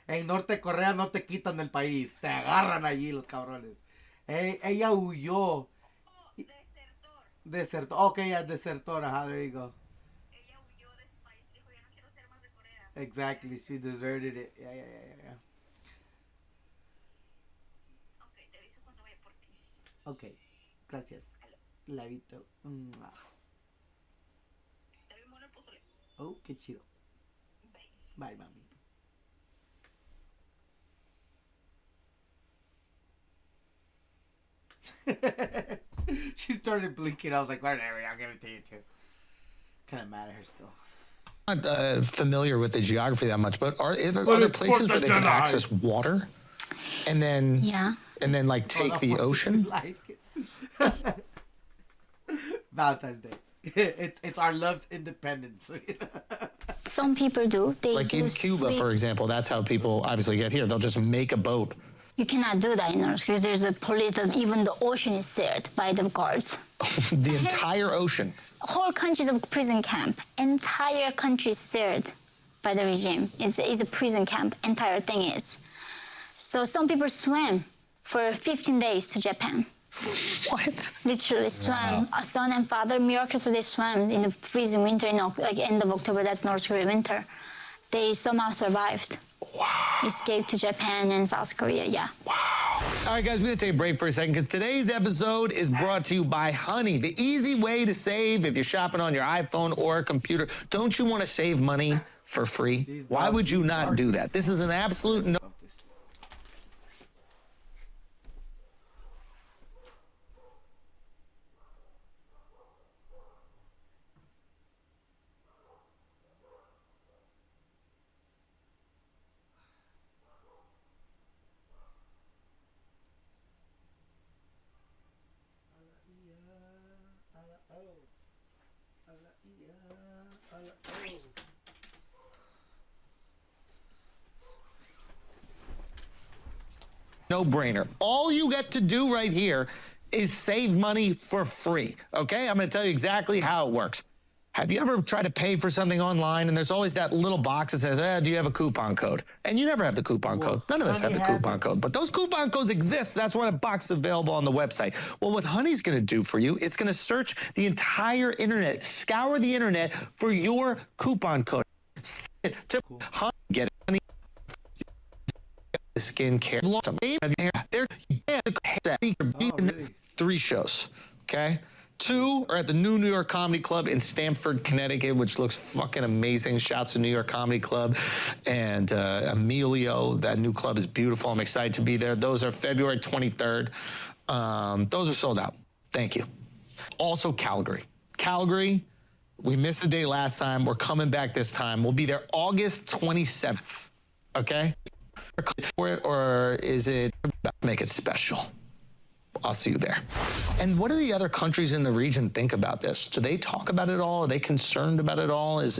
En Norte Corea no te quitan del país, te agarran allí los cabrones. Ella huyó. Oh, desertor. Desertor. Ok, ya desertora. There you go. Ella huyó de su país. Dijo, ya no quiero ser más de Corea. Exactly. She deserted it. Yeah. Ok, te aviso cuando vaya por ti. Ok. Gracias. Lavito. Mua. Está bien bueno el pozole. Oh, qué chido. Bye. Bye, mami. She started blinking. I was like, whatever, I'll give it to you too. Kind of mad at her still. I'm not familiar with the geography that much, but are there other places where they can access water, and then Yeah. like take the ocean? Like Valentine's Day. It's our love's independence. Some people do. They Like in use Cuba, sweet- for example, that's how people obviously get here. They'll just make a boat. You cannot do that in North because there's a police. Even the ocean is sealed by the guards. The entire ocean. Whole country is a prison camp. Entire country is sealed by the regime. It's a prison camp. Entire thing is. So some people swim for 15 days to Japan. What? Literally swam. A son and father miraculous. They swam in the freezing winter. Like end of October. That's North Korea winter. They somehow survived. Wow. Escaped to Japan and South Korea. Yeah. All right, guys, we're going to take a break for a second because today's episode is brought to you by Honey, the easy way to save if you're shopping on your iPhone or a computer. Don't you want to save money for free? Why would you not do that? This is an absolute no. No-brainer. All you get to do right here is save money for free, okay? I'm gonna tell you exactly how it works. Have you ever tried to pay for something online and there's always that little box that says, do you have a coupon code? And you never have the coupon code. None of us have the coupon code, but those coupon codes exist. That's why the box is available on the website. Well, what Honey's gonna do for you is gonna search the entire internet, scour the internet for your coupon code. To Honey, get Honey skincare. Oh, really? 3 shows, okay? 2 are at the new New York Comedy Club in Stamford, Connecticut, which looks fucking amazing. Shouts to New York Comedy Club and Emilio. That new club is beautiful. I'm excited to be there. Those are February 23rd. Those are sold out. Thank you. Also, Calgary. Calgary, we missed the date last time. We're coming back this time. We'll be there August 27th, okay? Or is it make it special? I'll see you there. And what do the other countries in the region think about this? Do they talk about it all? Are they concerned about it all? Is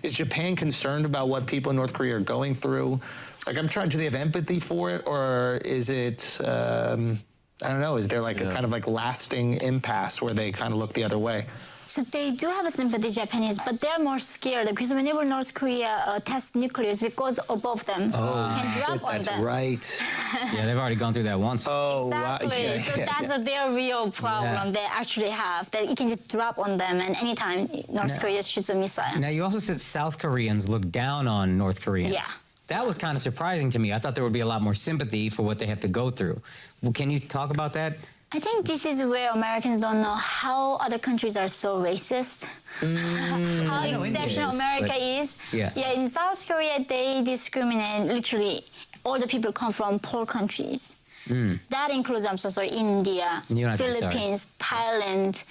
Japan concerned about what people in North Korea are going through? Like, I'm trying, do they have empathy for it? Or is it, I don't know, is there like a kind of like lasting impasse where they kind of look the other way? So they do have a sympathy, Japanese, but they're more scared because whenever North Korea tests nuclear, it goes above them. Can drop on That's them. right. Yeah, they've already gone through that once. Oh, Exactly. wow. Yeah, So yeah, that's their real problem Yeah. they actually have, that it can just drop on them, and anytime North Korea shoots a missile. Now, you also said South Koreans look down on North Koreans. Yeah. That was kind of surprising to me. I thought there would be a lot more sympathy for what they have to go through. Well, can you talk about that? I think this is where Americans don't know how other countries are so racist. How I know India exceptional is, America but- is. Yeah. In South Korea, they discriminate. Literally, all the people come from poor countries. That includes, I'm so sorry, India, You're not very sorry. Philippines, Thailand,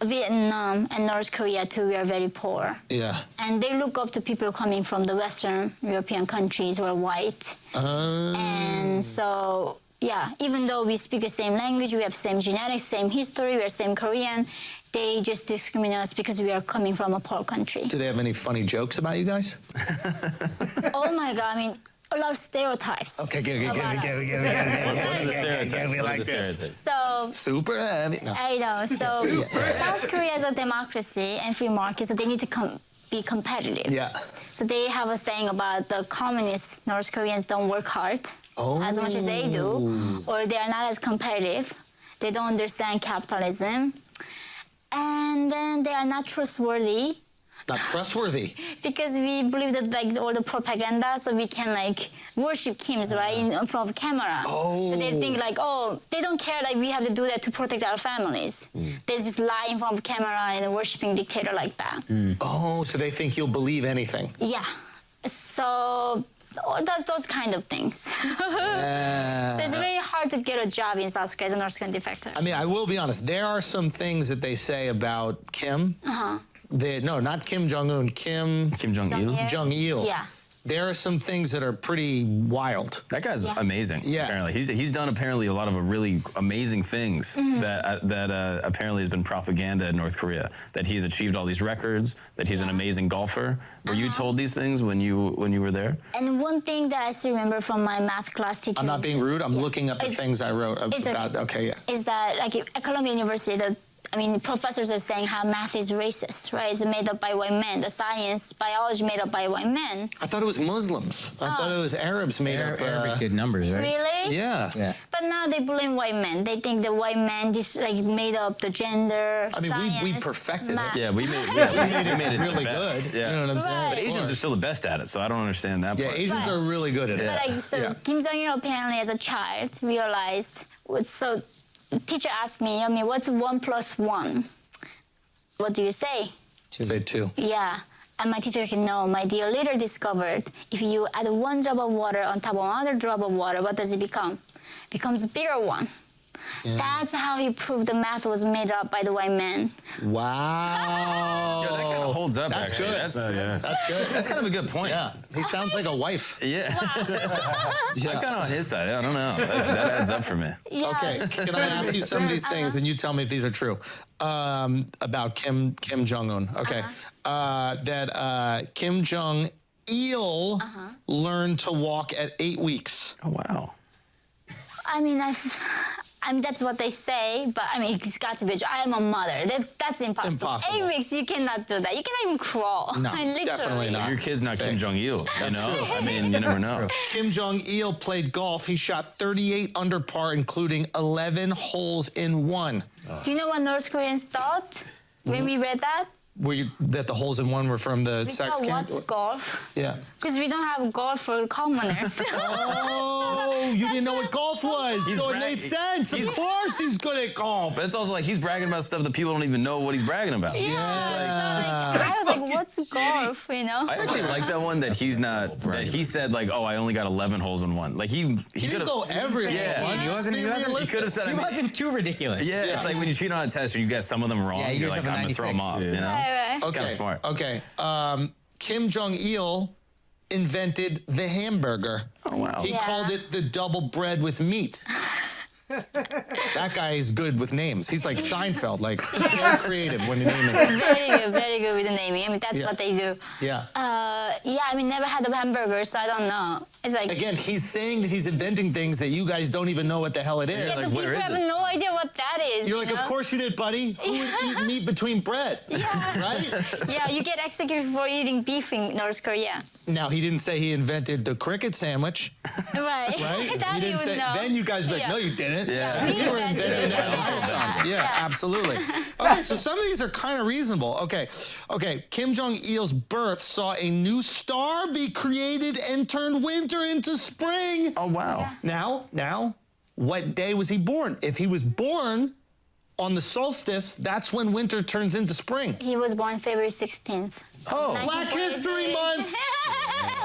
Vietnam, and North Korea too. We are very poor. Yeah. And they look up to people coming from the Western European countries who are white. And so, yeah, even though we speak the same language, we have same genetics, same history, we are same Korean, they just discriminate us because we are coming from a poor country. Do they have any funny jokes about you guys? Oh my God, I mean, a lot of stereotypes. Okay, give me. What are the stereotypes? What are the stereotypes? So, Super. No. I know, so South Korea is a democracy and free market, so they need to be competitive. Yeah. So they have a saying about the communist North Koreans don't work hard as much as they do, or they are not as competitive. They don't understand capitalism. And then they are not trustworthy Not trustworthy. because we believe that like all the propaganda, so we can like worship Kims, right, in front of camera. So they think like, oh, they don't care, like we have to do that to protect our families. They just lie in front of camera and worshiping dictator like that. Oh, so they think you'll believe anything. Yeah. So those kind of things. So it's very hard to get a job in South Korea as a North Korean defector. I mean, I will be honest. There are some things that they say about Kim. No, not Kim Jong-un. Kim Jong-il? Jong-il. Jong-il. Yeah. There are some things that are pretty wild. That guy's amazing. Yeah. Apparently, he's done apparently a lot of really amazing things that apparently has been propaganda in North Korea. That he's achieved all these records. That he's an amazing golfer. Were you told these things when you were there? And one thing that I still remember from my math class teacher I'm not being rude. I'm looking up the It's- things I wrote it's about. Okay, yeah. is that like at Columbia University, professors are saying how math is racist, right? It's made up by white men. The science, biology made up by white men. I thought it was Muslims. I thought it was Arabs made up. Arabic did numbers, right? Really? Yeah. Yeah. But now they blame white men. They think the white men made up the gender, I mean, science, we perfected it. math. Yeah, we made it Really the best. good. Yeah. You know what I'm saying? But Asians are still the best at it, so I don't understand that Yeah, part. Asians Right. are really good at it. But Yeah. Kim Jong-il apparently as a child realized, so teacher asked me, what's 1 + 1? What do you say? Say 2. Yeah. And my teacher can know, my dear, later discovered if you add 1 drop of water on top of another drop of water, what does it become? Becomes a bigger one. Yeah. That's how he proved the math was made up by the white man. Wow. Yeah, that kind of holds up. That's actually. good. That's good. That's kind of a good point. Yeah. He sounds like a wife. Yeah. I'm kind of on his side. I don't know. That adds up for me. Yeah. Okay, can I ask you some of these things and you tell me if these are true? About Kim Jong-un. Okay. That Kim Jong-il learned to walk at 8 weeks. Oh, wow. I mean, that's what they say, but it's got to be true. I am a mother. That's impossible. Impossible. 8 weeks, you cannot do that. You cannot even crawl. No, Literally. definitely not. Your kid's not Kim Jong-il, you know? I mean, you never know. Kim Jong-il played golf. He shot 38 under par, including 11 holes in one. Do you know what North Koreans thought when we read that? that the holes in one were from the We sex call camp? what's golf? Yeah. Because we don't have golf for commoners. Oh, you didn't know what golf was, so it made sense. Of course he's good at golf. But it's also like he's bragging about stuff that people don't even know what he's bragging about. So, I was like, what's golf, you know? I actually like that one that he's not. That he said like, oh, I only got 11 holes in one. Like he He could didn't have. go every Yeah. one. He wasn't. He He could have said. I mean, wasn't too ridiculous. yeah, it's like when you cheat on a test and you get some of them wrong. Yeah, you're yours like, have a I'm gonna throw them 96. off. You know. Right. Okay. Kinda smart. Okay. Kim Jong-il invented the hamburger. Oh wow. He Yeah. called it the double bread with meat. That guy is good with names. He's like Seinfeld, like very creative when you name it. Very good with the naming. I mean, that's Yeah. what they do. Yeah. Yeah, I mean, never had a hamburger, so I don't know. It's like, Again, he's saying that he's inventing things that you guys don't even know what the hell it is. yeah, so like, where people is have it? no idea what that is. You're like, you of know? course you did, buddy. Who would eat meat between bread? Right? Yeah, you get executed for eating beef in North Korea. Now, he didn't say he invented the cricket sandwich, Right. right? That He you didn't would say, know. then you guys would be like, Yeah. no, you didn't. Yeah. We You were invented inventing it. that. Yeah, absolutely. Okay, so some of these are kind of reasonable. Okay. Kim Jong-il's birth saw a new star be created and turned winter into spring. Oh wow. Now, what day was he born? If he was born on the solstice, that's when winter turns into spring. He was born February 16th. Oh, Black History Month.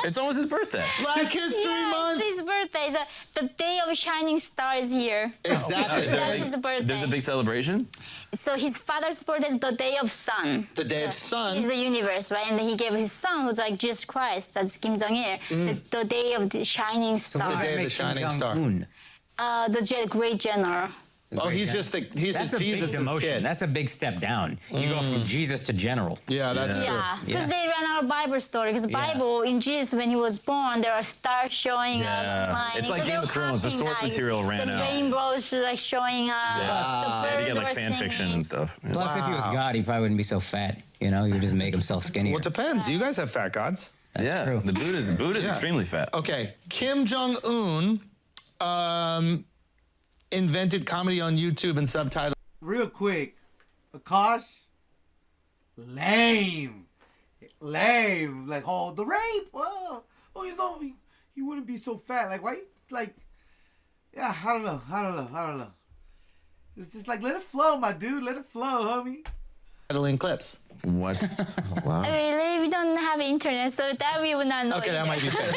it's almost his birthday. Black History Yeah, Month. it's his birthday. So the day of shining star is here. Exactly. Is there That's a his big- birthday. There's a big celebration. So his father's birthday is the day of sun. The day of He's sun. the universe, right? And then he gave his son, who's like Jesus Christ, that's Kim Jong-il, the day of the shining star. the day of the shining star. The great general. Oh, he's just That's a big Jesus' demotion. kid. That's a big step down. You go from Jesus to general. Yeah, that's true. Yeah, because Yeah. they ran out of Bible story. Because Bible in Jesus, when he was born, there are stars showing Yeah. up. Like, It's like they Game were of Thrones, the copying source that. material ran the out. rainbows like showing up. The Yeah, birds to get like were fan fiction singing. and stuff. Yeah. Plus, if he was God, he probably wouldn't be so fat. You know, he would just make himself skinnier. Well, it depends. You guys have fat gods. Yeah, true. the Buddha's Yeah. extremely fat. Okay, Kim Jong-un invented comedy on YouTube and subtitled. Real quick, Akash, lame. Like, oh, the rape. Oh, you know, he wouldn't be so fat. Like, why? Like, yeah, I don't know. It's just like, let it flow, my dude. Let it flow, homie. Titling clips. What? Really, we don't have internet, so that we would not know. Okay, that either. might be fair.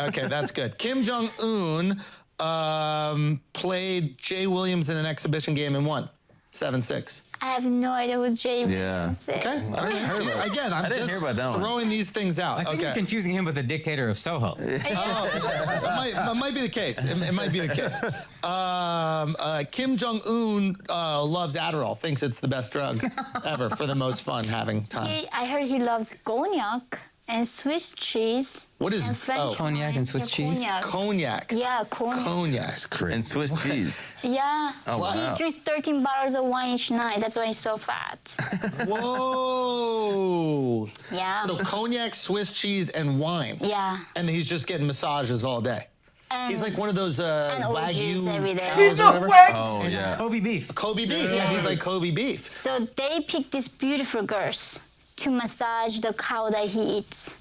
Okay, that's good. Kim Jong-un played Jay Williams in an exhibition game and won 7-6. I have no idea who's Jay. Yeah. Williams is. Okay, all right. Again, I'm I didn't just hear about that one. throwing these things out. I think you're Okay. confusing him with the dictator of Soho. That might be the case. It might be the case. Kim Jong-un loves Adderall, thinks it's the best drug ever for the most fun having time. I heard he loves cognac and Swiss cheese. What is and French Cognac and Swiss cheese? Cognac. cognac? Yeah, cognac. Cognac. And Swiss cheese. Yeah. Oh, wow. He drinks 13 bottles of wine each night. That's why he's so fat. Whoa. Yeah. So cognac, Swiss cheese, and wine. Yeah. And he's just getting massages all day. And, He's like one of those and orgies Wagyu every day. cows He's or a whatever. whack. Oh yeah. Kobe beef. Kobe beef. Yeah, he's like Kobe beef. So they pick these beautiful girls to massage the cow that he eats.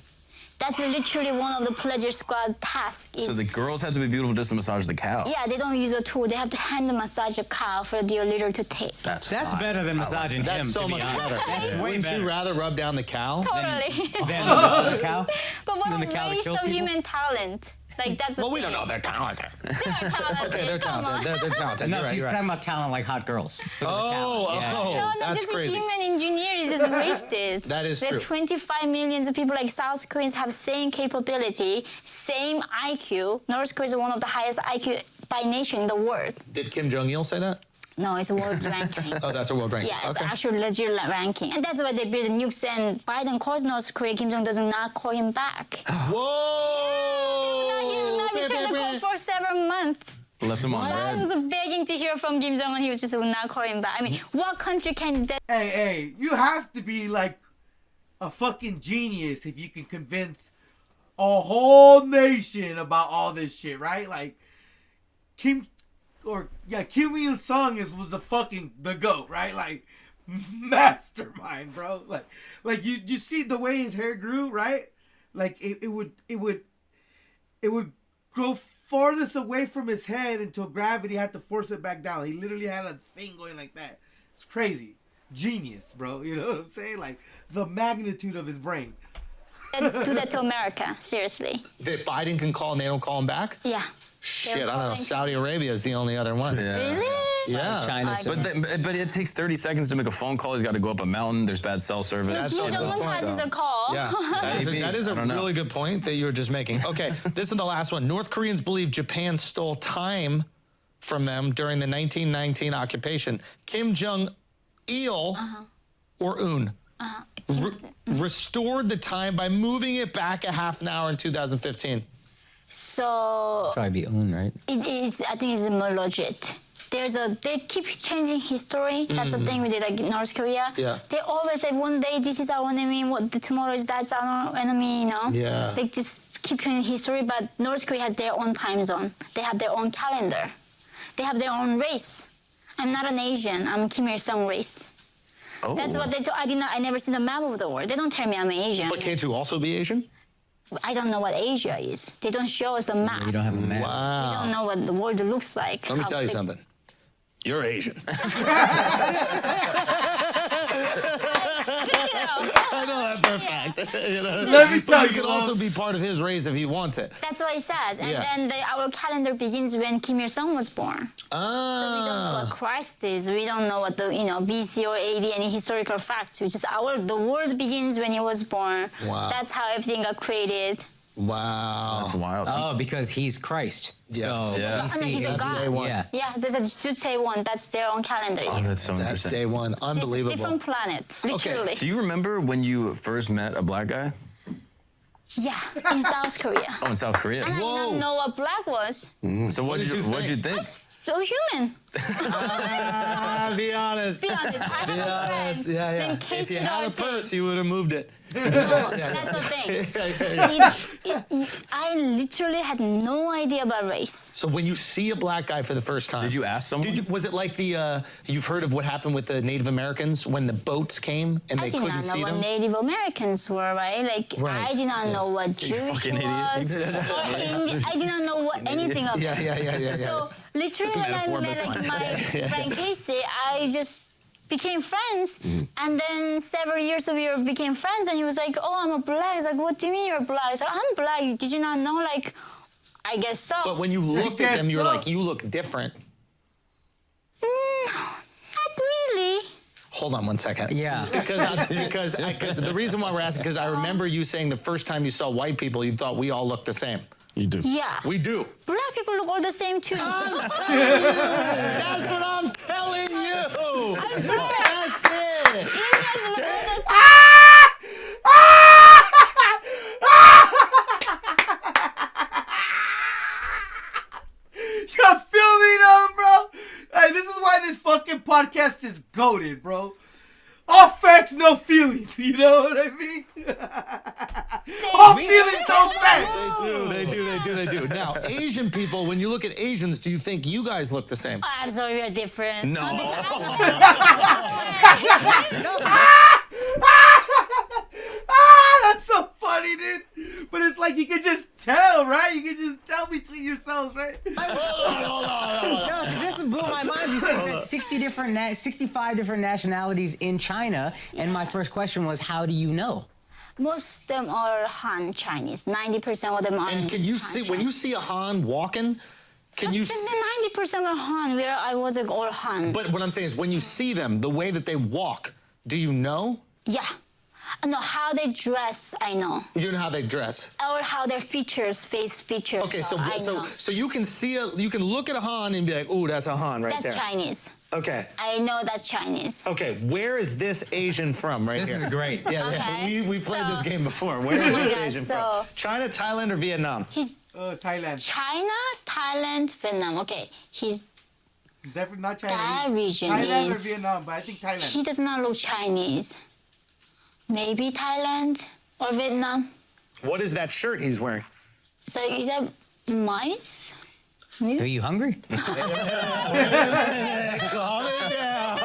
That's literally one of the pleasure squad tasks. So the girls have to be beautiful just to massage the cow. Yeah, they don't use a tool. They have to hand massage a cow for their leader to take. That's better than massaging That's him, so to be much honest. better. That's way Wouldn't better. you rather rub down the cow? Totally. Than the cow? But what Than a the cow that waste kills of people? human talent. Like, that's the Well, we thing. don't know. They're talented. They're talented. Okay, they're Come on. talented. They're talented. No, You're right, she's you're talking right. about talent like hot girls. Look at the talent. Yeah. No, no, That's just crazy. the human engineer is just wasted. That is There true. are 25 millions of people like South Koreans have same capability, same IQ. North Korea is one of the highest IQ by nation in the world. Did Kim Jong-il say that? No, it's a world ranking. Oh, that's a world ranking. Yeah, it's Okay. actually legit ranking. And that's why they build nukes and Biden calls North Korea, Kim Jong does not call him back. Whoa! He did not return the call for several months. Left him on I red. was begging to hear from Kim Jong-un. He was just would not call him back. I mean, what country can that? Hey, you have to be like a fucking genius if you can convince a whole nation about all this shit, right? Like Kim Il-sung was the GOAT, right? Like mastermind, bro. Like you see the way his hair grew, right? Like it would go farthest away from his head until gravity had to force it back down. He literally had a thing going like that. It's crazy. Genius, bro. You know what I'm saying? Like the magnitude of his brain. Do that to America, seriously. That Biden can call and they don't call him back? Yeah. Shit, I don't know. calling- Saudi Arabia is the only other one. Really? Yeah. China. I so- But it takes 30 seconds to make a phone call. He's got to go up a mountain. There's bad cell service. That's Kim a good Jong-un point, passes though. a call. Yeah, that is a I don't know. really good point that you were just making. Okay, this is the last one. North Koreans believe Japan stole time from them during the 1919 occupation. Kim Jong-il or Un restored the time by moving it back a half an hour in 2015. So Probably be owned, right? it is. I think it's more legit. They keep changing history. That's the thing with it, like North Korea. Yeah. They always say one day this is our enemy, tomorrow is that's our enemy. You know. Yeah. They just keep changing history, but North Korea has their own time zone. They have their own calendar. They have their own race. I'm not an Asian. I'm Kim Il Sung race. Oh. That's what they. I never seen the map of the world. They don't tell me I'm Asian. But can't you also be Asian? I don't know what Asia is. They don't show us a map. You don't have a map. We don't know what the world looks like. Let me how tell you big- something. You're Asian. You know. I know that for a fact. You know? Let me tell But you, you can also be part of his race if he wants it. That's what it says. And Yeah. then our calendar begins when Kim Il Sung was born. So we don't know what Christ is. We don't know what the BC or AD, any historical facts. We just the world begins when he was born. Wow. That's how everything got created. Wow. That's wild. Oh, because he's Christ. Yes. So Yeah. I mean, he's a That's god. day one. Yeah. Yeah, there's a Jutse one. That's their own calendar. Oh, that's so That's interesting. day one. It's a Unbelievable. different planet, literally. Do you remember when you first met a black guy? Yeah, in South Korea. Oh, in South Korea. And I didn't know what black was. So what did you think? So human. Be honest. Be honest. I have a friend. Yeah, yeah. named If Casey you had a Ortiz. purse, you would have moved it. That's the thing. I literally had no idea about race. So when you see a black guy for the first time, Did you ask someone? was it like you've heard of what happened with the Native Americans when the boats came and I they did couldn't not know see what them? Native Americans were, right? Like, Right. I did not know what Jewish fucking idiot. was. Or I did not know what anything of Yeah, it. yeah. So literally when I metaphor, met but like it's my friend Casey, I just became friends. And then several years of we became friends, and he was like, "Oh, I'm a black." I was like, "What do you mean you're black?" I was like, "I'm black. Did you not know?" Like, I guess so. But when you looked at them, you were like, you look different. Not really. Hold on one second. Yeah. Because the reason why we're asking, because I remember you saying the first time you saw white people, you thought we all looked the same. You do. Yeah. We do. Black people look all the same too. That's what I'm telling you. I'm sorry. That's it. You guys look all the same. You feel me though, bro? Hey, this is why this fucking podcast is goated, bro. All facts, no feelings. You know what I mean? All feelings, no facts. They do. Now, Asian people, when you look at Asians, do you think you guys look the same? I'm sorry, we are different. No. That's so funny, dude. But it's like you can just tell, right? You can just tell between yourselves, right? No, because this blew my mind. You said there's 65 different nationalities in China, and my first question was, how do you know? Most of them are Han Chinese. 90% of them are. And can you Han see, when Chinese. you see a Han walking, can you see? The 90% are Han. Where I was like all Han. But what I'm saying is when you see them, the way that they walk, do you know? Yeah. I know how they dress. I know. You know how they dress. Or how their face features. Okay, so I know. you can you can look at a Han and be like, ooh, that's a Han right That's there. Chinese. Okay. I know that's Chinese. Okay, where is this Asian from right This here? is great. Yeah, Okay, we played so- this game before. Where is Oh my this God, Asian so- from? China, Thailand, or Vietnam? He's Thailand. China, Thailand, Vietnam. Okay, he's Definitely not Chinese. that region Thailand or is. Vietnam, but I think Thailand. He does not look Chinese. Maybe Thailand or Vietnam. What is that shirt he's wearing? So is that mice? Are you hungry? Calm it down.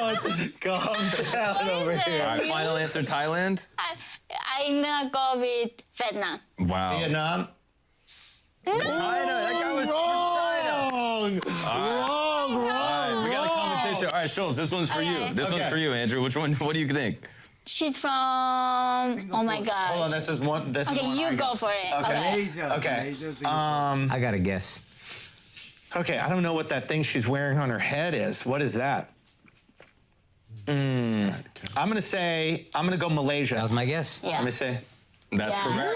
Calm down over it? here. All right, final answer, Thailand. I'm gonna go with Vietnam. Wow. Vietnam. No. China. That guy was from China. Wrong. All right, we got a competition. All right, Schultz, this one's for Okay. you. This one's Okay. for you, Andrew. Which one? What do you think? She's from. Oh my gosh. Hold on, this is one. This is Okay, one you I go got. for it. Okay. Asia. Okay. Asia, Singapore. I got to guess. Okay, I don't know what that thing she's wearing on her head is. What is that? I'm gonna go Malaysia. That was my guess. Yeah. Let me say. That's Yeah. correct.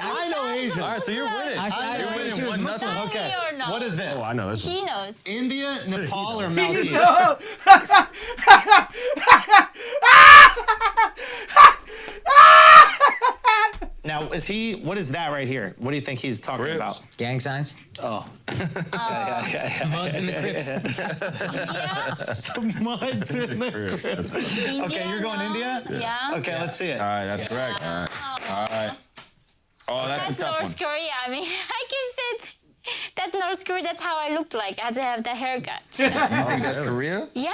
I know Asia. All right, so you're winning. You're winning she was 1-0. Muslim. Okay. Or no? What is this? Oh, I know this one. He knows. India, Nepal, or Maldives? No. Now, what is that right here? What do you think he's talking Crips. about? Gang signs? Oh. Yeah. Muds and the Crips. Yeah. Muds in the That's funny. India, Okay, you're going no? India? Yeah. Okay, let's see it. All right, that's correct. All right. Oh, that's a That's tough North one. Korea. I mean, I can say that's North Korea. That's how I looked like. I had to have the haircut. You think that's Korea? Yeah.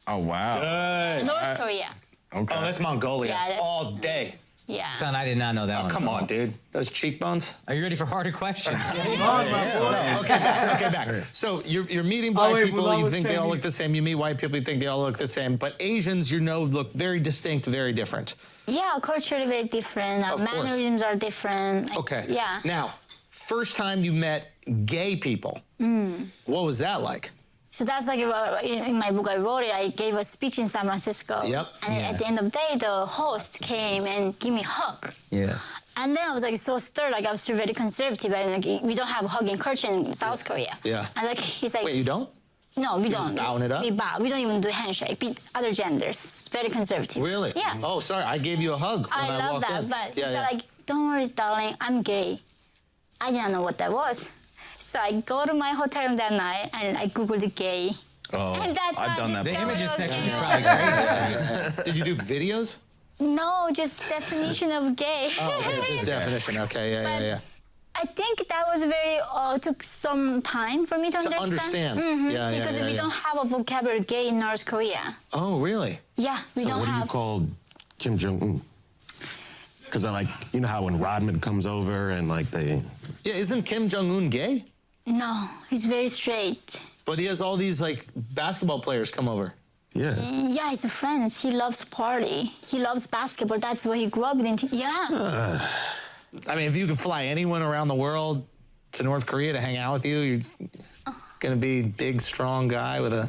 Oh, wow. Good. North Korea. Okay. Oh, that's Mongolia. Yeah, that's- All day. Yeah. Son, I did not know that one. Come on, dude. Those cheekbones. Are you ready for harder questions? Okay, back. So you're meeting black wait, people. Mullah You was think they all Chinese. look the same. You meet white people. You think they all look the same. But Asians, look very distinct, very different. Yeah, culturally very different. Our Of course. mannerisms are different. Like, Okay. Yeah. Now, first time you met gay people, what was that like? So that's like in my book I wrote it. I gave a speech in San Francisco. Yep. And at the end of the day, the host came and gave me a hug. Yeah. And then I was like so stirred, like I was still very conservative. And like, we don't have hugging culture in South Korea. Yeah. And like he's like, Wait, you don't? no, we just don't. bowing it up? We bow. We don't even do handshake. We, other genders, very conservative. Really? Yeah. Oh, sorry. I gave you a hug when I I love walked that, in. but he yeah, said yeah. like, don't worry, darling, I'm gay. I didn't know what that was. So I go to my hotel room that night and I Googled gay. Oh, And that's I've how I done that. The discovered images I was section gay. is probably crazy. Did you do videos? No, just definition of gay. Oh, okay, just definition. Okay, yeah. I think that was very took some time for me to understand. understand. Yeah, because we yeah. don't have a vocabulary gay in North Korea. Oh, really? Yeah, we So don't what do you have. call Kim Jong-un? Because I like, you know how when Rodman comes over and like they... Yeah, isn't Kim Jong-un gay? No, he's very straight. But he has all these like basketball players come over. Yeah. Yeah, he's a friend. He loves party. He loves basketball. That's what he grew up in. Yeah. I mean, if you could fly anyone around the world to North Korea to hang out with you, you're gonna be big, strong guy with a,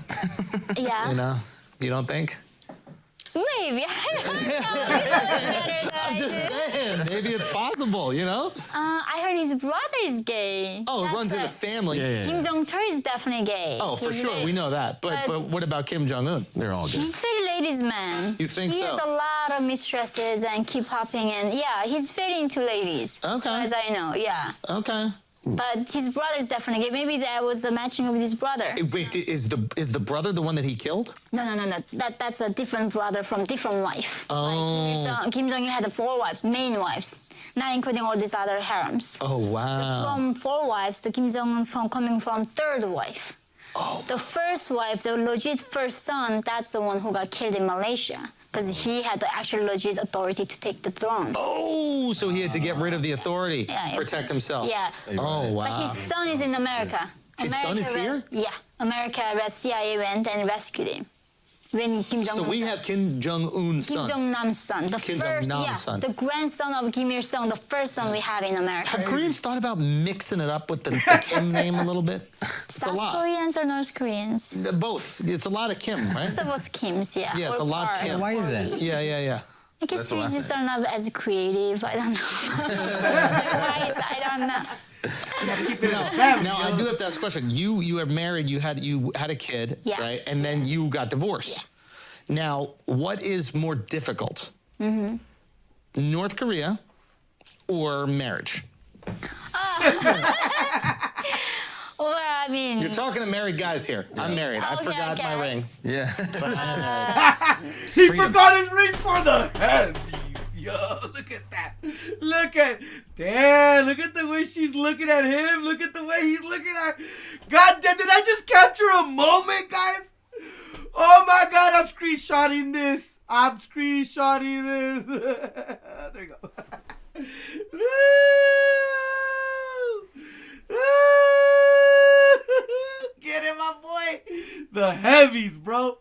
Yeah. you don't think? Maybe. I don't know. I'm just saying, maybe it's possible, I heard his brother is gay. Oh, it That's runs in the it. family. Yeah. Kim Jong-chul is definitely gay. Oh, for He's sure, very- we know that. But what about Kim Jong-un? They're all good. He's very ladies' man. You think he so? has a lot of mistresses and keep hopping and yeah, he's very into ladies. As Okay. far as I know, yeah. Okay. But his brother is definitely gay. Maybe that was a matching with his brother. Wait, is the brother the one that he killed? No. That's a different brother from different wife. Oh. Like, Kim Jong-il had 4 wives, main wives, not including all these other harems. Oh, wow. From 4 wives to Kim Jong-un coming from 3rd wife. Oh. The first wife, the legit first son, that's the one who got killed in Malaysia because he had the actual legit authority to take the throne. Oh, so he had to get rid of the authority, Yeah, protect himself. Yeah. Oh, wow. But his son is in America. His son is here? Yeah. America, CIA went and rescued him. When Kim Jong-un. So we have Kim Jong-un's Kim son. Jong-nam's son. The Kim first, Jong-nam's son. the grandson of Kim Il-sung, the first son we have in America. Have Koreans thought about mixing it up with the Kim name a little bit? It's a South lot. Koreans or North Koreans? Both. It's a lot of Kim, right? Most of us Kims, yeah. Yeah, it's Or a lot Park, Kim. Why is that? or Yeah. I guess That's what we I just think. are not as creative. I don't know. Why is that? I don't know. Now I do have to ask a question. You are married. You had a kid, Yeah. right? And then you got divorced. Now, what is more difficult? North Korea or marriage? Well, I mean, You're talking to married guys here. I'm married. I Okay, forgot my okay. ring. Yeah. He forgot his ring for the heavies. Yo, look at that. Look at the way she's looking at him. Look at the way he's looking at her. God damn, did I just capture a moment, guys? Oh my God, I'm screenshotting this. I'm screenshotting this. There you go. Get it, my boy. The heavies, bro.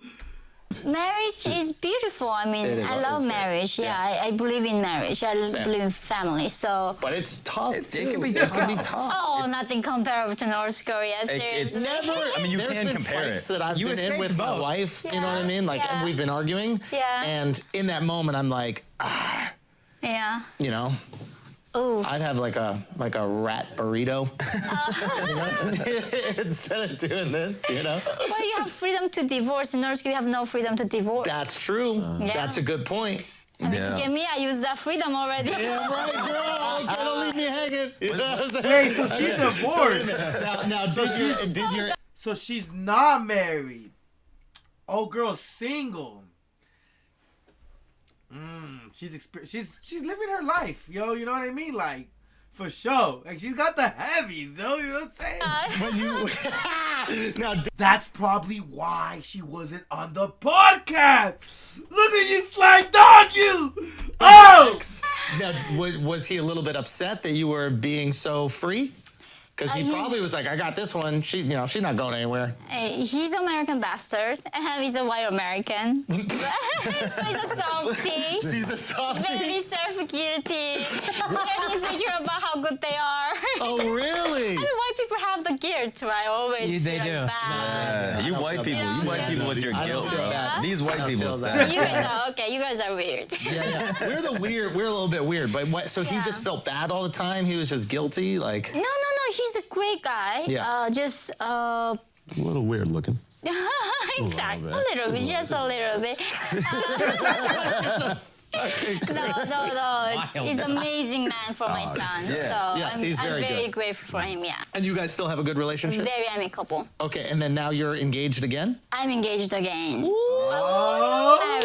Marriage is beautiful. I mean, It is- I love it's great. marriage. Yeah, I believe in marriage. I believe in family. So, But it's tough. It can be tough. oh, nothing comparable to North Korea. It's Seriously. never. I mean, you There's can been compare fights it. that I've You been in respect with my both. wife. You know what I Yeah, mean? Like, yeah. we've been arguing. Yeah. And in that moment, I'm like, Yeah. you know, Ooh. I'd have like a rat burrito instead of doing this. You know. Well, you have freedom to divorce. In North Korea, you have no freedom to divorce. That's true. Yeah. That's a good point. I mean, Yeah. look at me. I use that freedom already. Yeah, right, girl. Don't leave me hanging. You know what I'm Hey, saying? so she's divorced. Now, did your So she's not married. Oh, girl's single. She's living her life, yo. You know what I mean? Like, for sure. Like, she's got the heavies, yo. You know what I'm saying? now, That's probably why she wasn't on the podcast. Look at you, sly dog, you. Oh. now was he a little bit upset that you were being so free? Because he He's- probably was like, I got this one. She's not going anywhere. He's an American bastard, and he's a white American. So he's a softy. He's a softie. Very self-guilty. Very insecure about how good they are. Oh, really? I mean, white people have the guilt, right? Always Yeah, they feel like do. bad. You white people. You white people with your I don't guilt, feel bro. bad. These white don't people feel say. bad. You guys are okay. You guys are weird. Yeah. We're a little bit weird. But what, so he Yeah. just felt bad all the time? He was just guilty? Like, No. He's a great guy. Yeah. Just A little weird looking. exactly. A little bit, just a little bit. No. He's an amazing man for my son. yeah. So Yes, he's I'm very very good. grateful for him. Yeah. and you guys still have a good relationship? Very amicable. Okay, and then now you're engaged again? I'm engaged again. Oh. Marriage.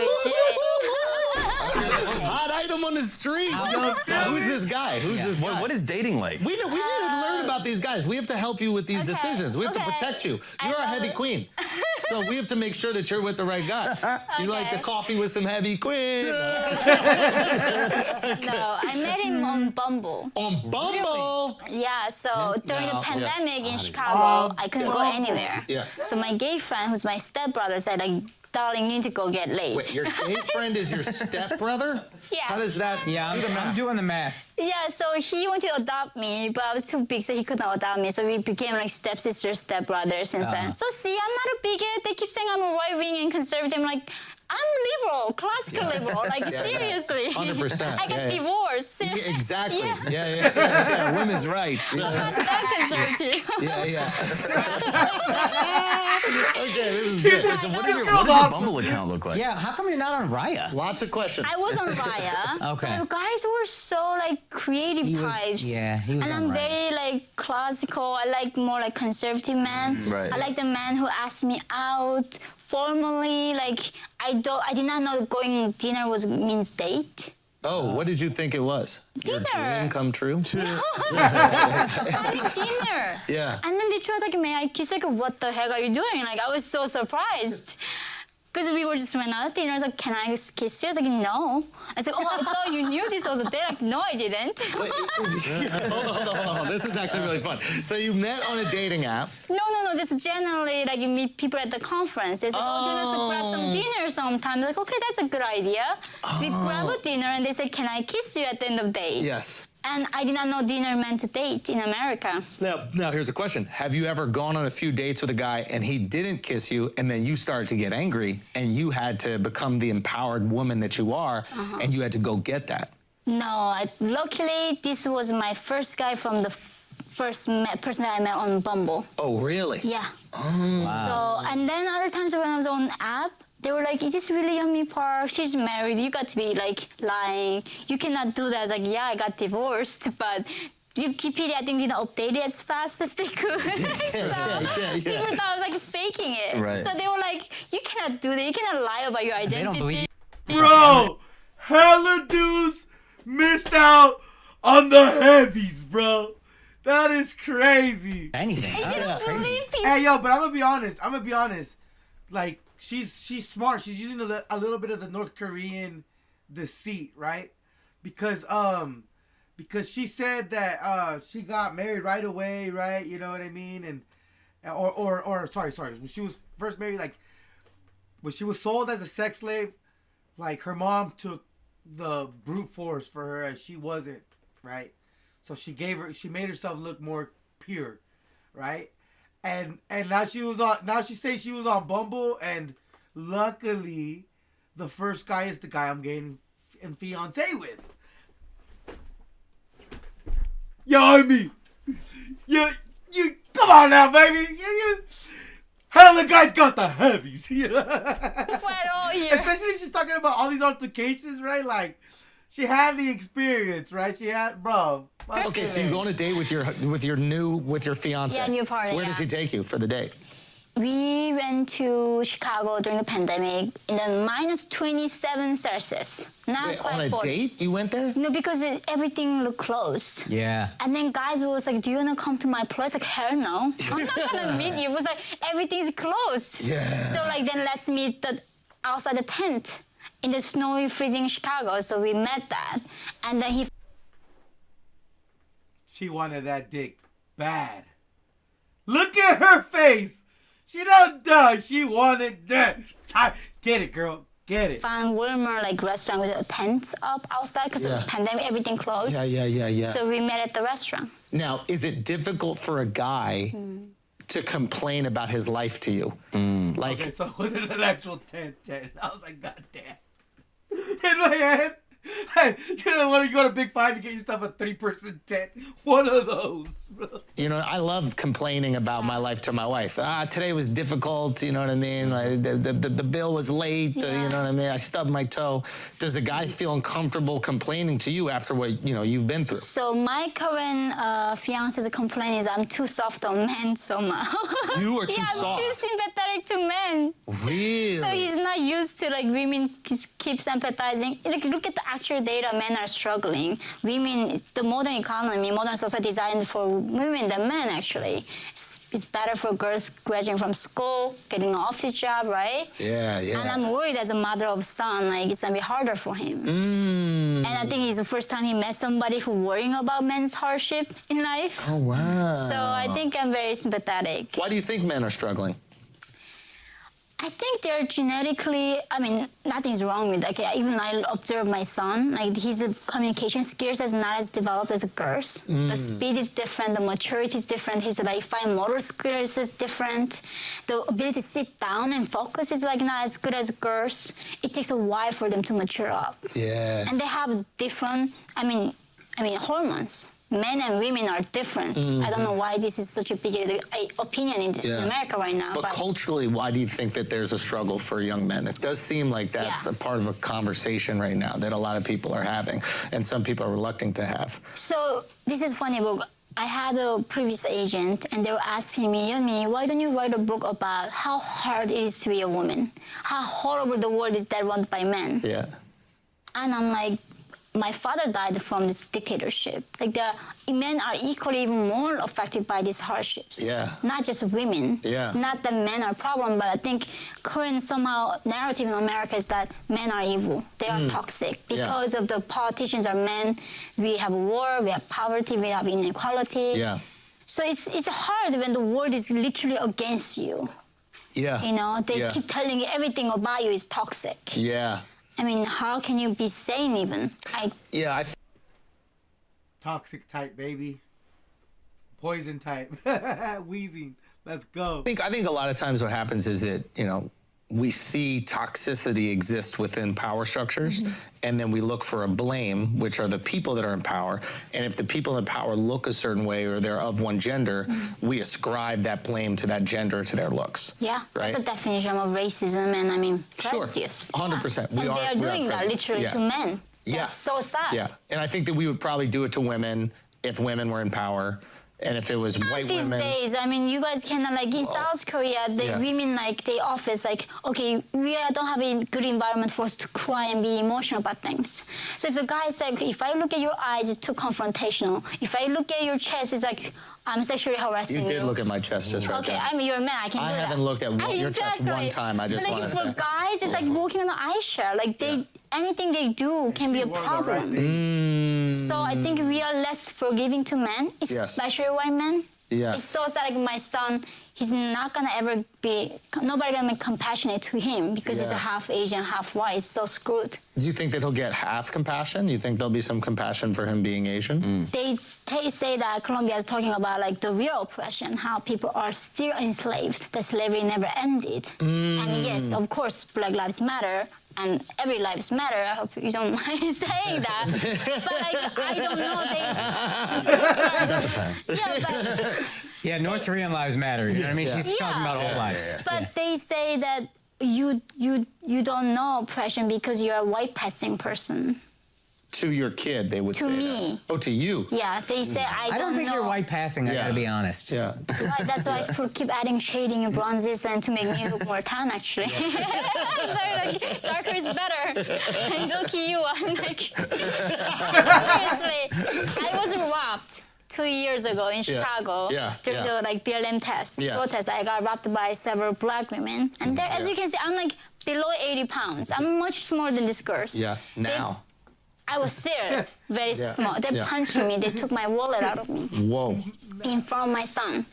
Hot item on the street. Who's this guy? Who's this guy? What is dating like? We need to learn about these guys. We have to help you with these Okay, decisions. We have to okay. protect you. I You're a love heavy it. queen. So we have to make sure that you're with the right guy. You like the Okay. coffee with some heavy queen. No, I met him on Bumble. On Bumble. Yeah, so during the No. pandemic in Chicago, I couldn't go anywhere. Yeah. So my gay friend, who's my stepbrother, said, like, darling, you need to go get laid. Wait, your gay friend is your stepbrother? Yeah. How does that? Yeah, I'm doing the math. Yeah, so he wanted to adopt me, but I was too big, so he couldn't adopt me. So we became like stepsisters, stepbrothers since then. So see, I'm not a bigot. They keep saying I'm a right-wing and conservative. I'm like, I'm liberal, classical liberal. Like, seriously. 100%, I got yeah. divorced. Yeah, exactly. Yeah. Yeah. Women's rights. I'm not that conservative. Yeah. Okay, this is good. So what does your Bumble account look like? Yeah, how come you're not on Raya? Lots of questions. I was on Raya. Okay. But guys were so like creative He was- types. yeah, he was And on I'm Raya. very like classical. I like more like conservative man. Right. I like the man who asked me out formally. Like I did not know going dinner means date. Oh, what did you think it was? Your Dinner. dream come true? Nice dinner. Yeah. And then they tried like, may I kiss? Like, what the heck are you doing? Like, I was so surprised. Because we were just went out to dinner. I was like, can I kiss you? I was like, no. I was like, oh, I thought you knew this was a date. Like, no, I didn't. Hold on. This is actually really fun. So you met on a dating app. No, just generally, like, you meet people at the conference. They say, oh, join us to grab some dinner sometime. Like, okay, that's a good idea. We grab a dinner, and they say, can I kiss you at the end of the date? Yes. And I did not know dinner meant date in America. Now here's a question. Have you ever gone on a few dates with a guy and he didn't kiss you and then you started to get angry and you had to become the empowered woman that you are and you had to go get that? No, luckily, this was my first guy from the person that I met on Bumble. Oh, really? Yeah. So, and then other times when I was on app, they were like, is this really Yummy Park? She's married. You got to be like lying. You cannot do that. I was like, yeah, I got divorced, but Wikipedia, I think, didn't update it as fast as they could. So people thought I was like faking it. Right. So they were like, you cannot do that. You cannot lie about your identity. They don't believe Bro, hella dudes missed out on the heavies, bro. That is crazy. anything. I didn't believe people. Hey, yo, but I'm gonna be honest. like she's smart. She's using a little bit of the North Korean deceit, right? Because she said that she got married right away, right? You know what I mean? And or sorry, when she was first married, like when she was sold as a sex slave, like her mom took the brute force for her as she wasn't, right? So she made herself look more pure, right? And now she says she was on Bumble, and luckily the first guy is the guy I'm getting in fiance with. Yo, I mean, you come on now, baby. Hell, the guy's got the heavies. Especially if she's talking about all these altercations, right? Like, she had the experience, right? She had, bro. Okay, so you go on a date with your fiance. Yeah, new partner. Where does he take you for the date? We went to Chicago during the pandemic in the -27 Celsius. Not Wait, quite on a 40. date? You went there? No, because everything looked closed. Yeah. And then guys was like, do you want to come to my place? Like, hell no. I'm not going to meet you. It was like, everything's closed. Yeah. So like, then let's meet outside the tent in the snowy, freezing Chicago. So we met that. And then She wanted that dick bad. Look at her face. She don't die. She wanted that. Get it, girl. Get it. found warmer like restaurant with tents up outside because of the pandemic, everything closed. Yeah. So we met at the restaurant. Now, is it difficult for a guy to complain about his life to you? Like, Okay, so it wasn't an actual tent. I was like, God damn. In my head, hey, you know, when you go to Big Five, you get yourself a 3-person tent. One of those, bro. you know, I love complaining about my life to my wife. Today was difficult, you know what I mean? Like, the bill was late, you know what I mean? I stubbed my toe. Does a guy feel uncomfortable complaining to you after what, you know, you've been through? So my current fiance's complaint is I'm too soft on men somehow. You are too soft. I'm too sympathetic to men. Really? So he's not used to like women keep sympathizing. Like look at the actual data, men are struggling. Women, the modern economy, modern society designed for women than men actually. It's better for girls graduating from school, getting an office job, right? Yeah. And I'm worried as a mother of son, like it's gonna be harder for him. And I think it's the first time he met somebody who worrying about men's hardship in life. Oh, wow. So I think I'm very sympathetic. Why do you think men are struggling? I think they're genetically, I mean, nothing's wrong with that. Like, even I observe my son, like his communication skills is not as developed as girls. The speed is different, the maturity is different, his like fine motor skills is different. The ability to sit down and focus is like not as good as girls. It takes a while for them to mature up. Yeah. And they have different, I mean, hormones. Men and women are different. I don't know why this is such a big opinion in America right now. But culturally, why do you think that there's a struggle for young men? It does seem like that's a part of a conversation right now that a lot of people are having, and some people are reluctant to have. So this is funny, but I had a previous agent, and they were asking me, Yumi, why don't you write a book about how hard it is to be a woman? How horrible the world is that run by men? Yeah. And I'm like, my father died from this dictatorship. Like men are equally even more affected by these hardships. Yeah. Not just women. Yeah. It's not that men are a problem, but I think current somehow narrative in America is that men are evil. They are toxic. Because of the politicians are men, we have war, we have poverty, we have inequality. Yeah. So it's hard when the world is literally against you. Yeah. You know, they keep telling you everything about you is toxic. Yeah. I mean, how can you be sane even? Toxic type, baby. Poison type. Wheezing. Let's go. I think a lot of times what happens is that, you know, we see toxicity exist within power structures, and then we look for a blame, which are the people that are in power. And if the people in power look a certain way or they're of one gender, we ascribe that blame to that gender, to their looks. Yeah, right? that's a definition of racism, and I mean, Sure, prejudice. 100%. And they are doing that literally to men. Yeah. That's so sad. Yeah, and I think that we would probably do it to women if women were in power. And if it was white These women... days, I mean, you guys cannot, like, in South Korea, the women, like, they office, like, okay, we don't have a good environment for us to cry and be emotional about things. So if the guy is like, if I look at your eyes, it's too confrontational. If I look at your chest, it's like, I'm sexually harassing You you. did look at my chest just right Okay, there. I mean, you're a man. I can do that. haven't looked at your chest one time. I just But want like to for say. guys, it's like walking on the ice shell. Like anything they do can be a problem. So I think we are less forgiving to men, especially white men. Yes. It's so sad. Like my son, he's not gonna ever be. Nobody gonna be compassionate to him because he's a half Asian, half white. It's so screwed. Do you think that he'll get half compassion? You think there'll be some compassion for him being Asian? They say that Colombia is talking about like the real oppression, how people are still enslaved, that slavery never ended. And yes, of course, Black Lives Matter and every lives matter. I hope you don't mind saying that. But like, I don't know. Yeah, North Korean lives matter. You know what I mean? She's talking about all lives. But they say that you don't know oppression because you're a white passing person. To your kid, they would To say me. that. Oh, to you? Yeah, they say I don't think know. you're white passing, I gotta be honest. Yeah. That's why I keep adding shading and bronzes and to make me look more tan, actually. Sorry, like, darker is better. And look at you, I'm like... Seriously, I was robbed 2 years ago in Chicago during the like BLM protest. I got robbed by several black women. And there, as you can see, I'm like below 80 pounds. I'm much smaller than this girl. Yeah, now. I was still very small. They punched me. They took my wallet out of me. Whoa. In front of my son.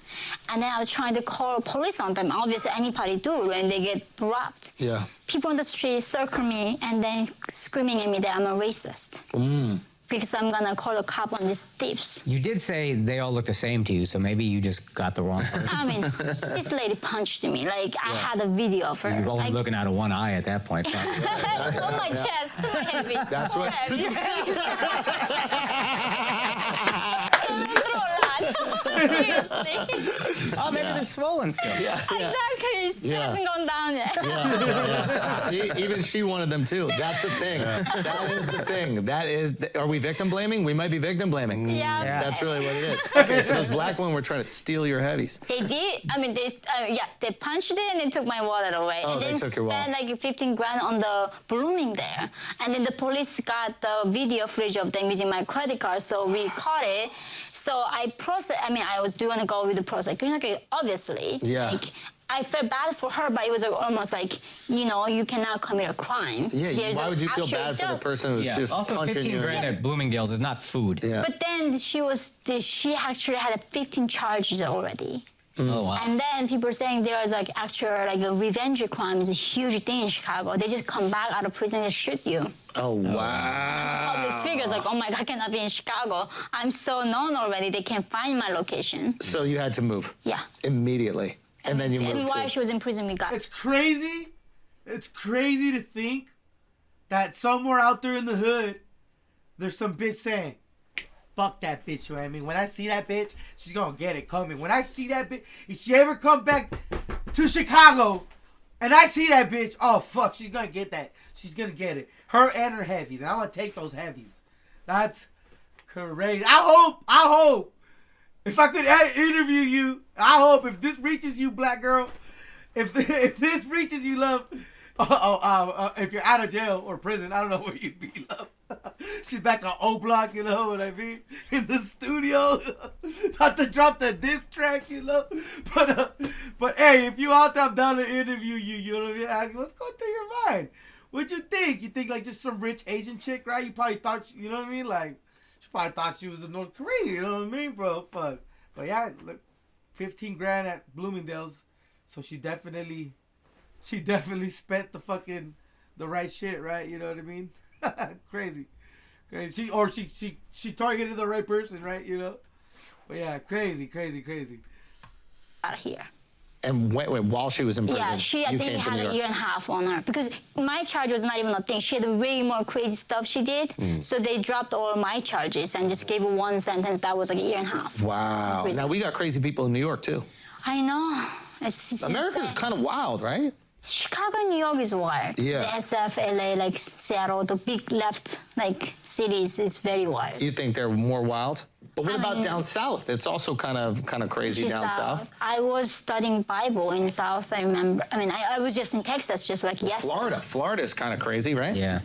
And then I was trying to call police on them. Obviously, anybody do when they get robbed. Yeah. People on the street circle me and then screaming at me that I'm a racist. Because I'm gonna call a cop on these thieves. You did say they all look the same to you, so maybe you just got the wrong person. I mean, this lady punched me. Like, I had a video of her. You're only like, looking out of one eye at that point. So. on my chest, to my heavy. That's what. Seriously. Oh, maybe they're swollen still. Exactly. She hasn't gone down yet. See, even she wanted them too. That's the thing. That is the thing. That is. Are we victim blaming? We might be victim blaming. Yeah. That's really what it is. Okay, so those black women were trying to steal your heavies. They did. I mean, they punched it and they took my wallet away. Oh, and they then took your wallet. spent like 15 grand on the blooming there. And then the police got the video footage of them using my credit card, so we caught it. So I was doing a go with the prosecution, okay, obviously. Yeah. Like, I felt bad for her, but it was almost like, you cannot commit a crime. Yeah, why would you feel bad for the person who's just also, punching 15 you? grand at Bloomingdale's is not food. Yeah. But then she actually had 15 charges already. Oh, wow. And then people are saying there is like actual like a revenge crime is a huge thing in Chicago. They just come back out of prison and shoot you. Oh, wow. Public figures like, oh my God, I cannot be in Chicago. I'm so known already. They can't find my location. So you had to move? Yeah. Immediately. And then you moved. And while she was in prison, we got. It's crazy. It's crazy to think that somewhere out there in the hood, there's some bitch saying, fuck that bitch, you know what I mean? When I see that bitch, she's gonna get it coming. When I see that bitch, if she ever come back to Chicago and I see that bitch, oh fuck, she's gonna get that. She's gonna get it. Her and her heavies. And I wanna take those heavies. That's crazy. I hope, if I could interview you, I hope if this reaches you, black girl, if this reaches you, love, if you're out of jail or prison, I don't know where you'd be, love. She's back on O Block, you know what I mean? In the studio, about to drop the diss track, you know. But hey, if you out there, I'm down to interview you. You know what I mean? Ask you, what's going through your mind? What'd you think? You think like just some rich Asian chick, right? You probably thought, you know what I mean? Like she probably thought she was a North Korean. You know what I mean, bro? Fuck. But yeah, look, 15 grand at Bloomingdale's, so she definitely spent the right shit, right? You know what I mean? Crazy. She targeted the right person, right? You know. But yeah, crazy. Out of here. And wait, while she was in prison, Yeah, I think had a year and a half on her because my charge was not even a thing. She had way more crazy stuff she did, so they dropped all my charges and just gave her one sentence that was like a year and a half. Wow. Prison. Now we got crazy people in New York too. I know. It's America's insane. kind of wild, right? Chicago and New York is wild. Yeah. The SF, LA, like Seattle, the big left like cities is very wild. You think they're more wild? But what about down south? It's also kind of crazy To down south. I was studying Bible in South, I remember. I mean, I was just in Texas, just like yesterday. Florida is kind of crazy, right? Yeah.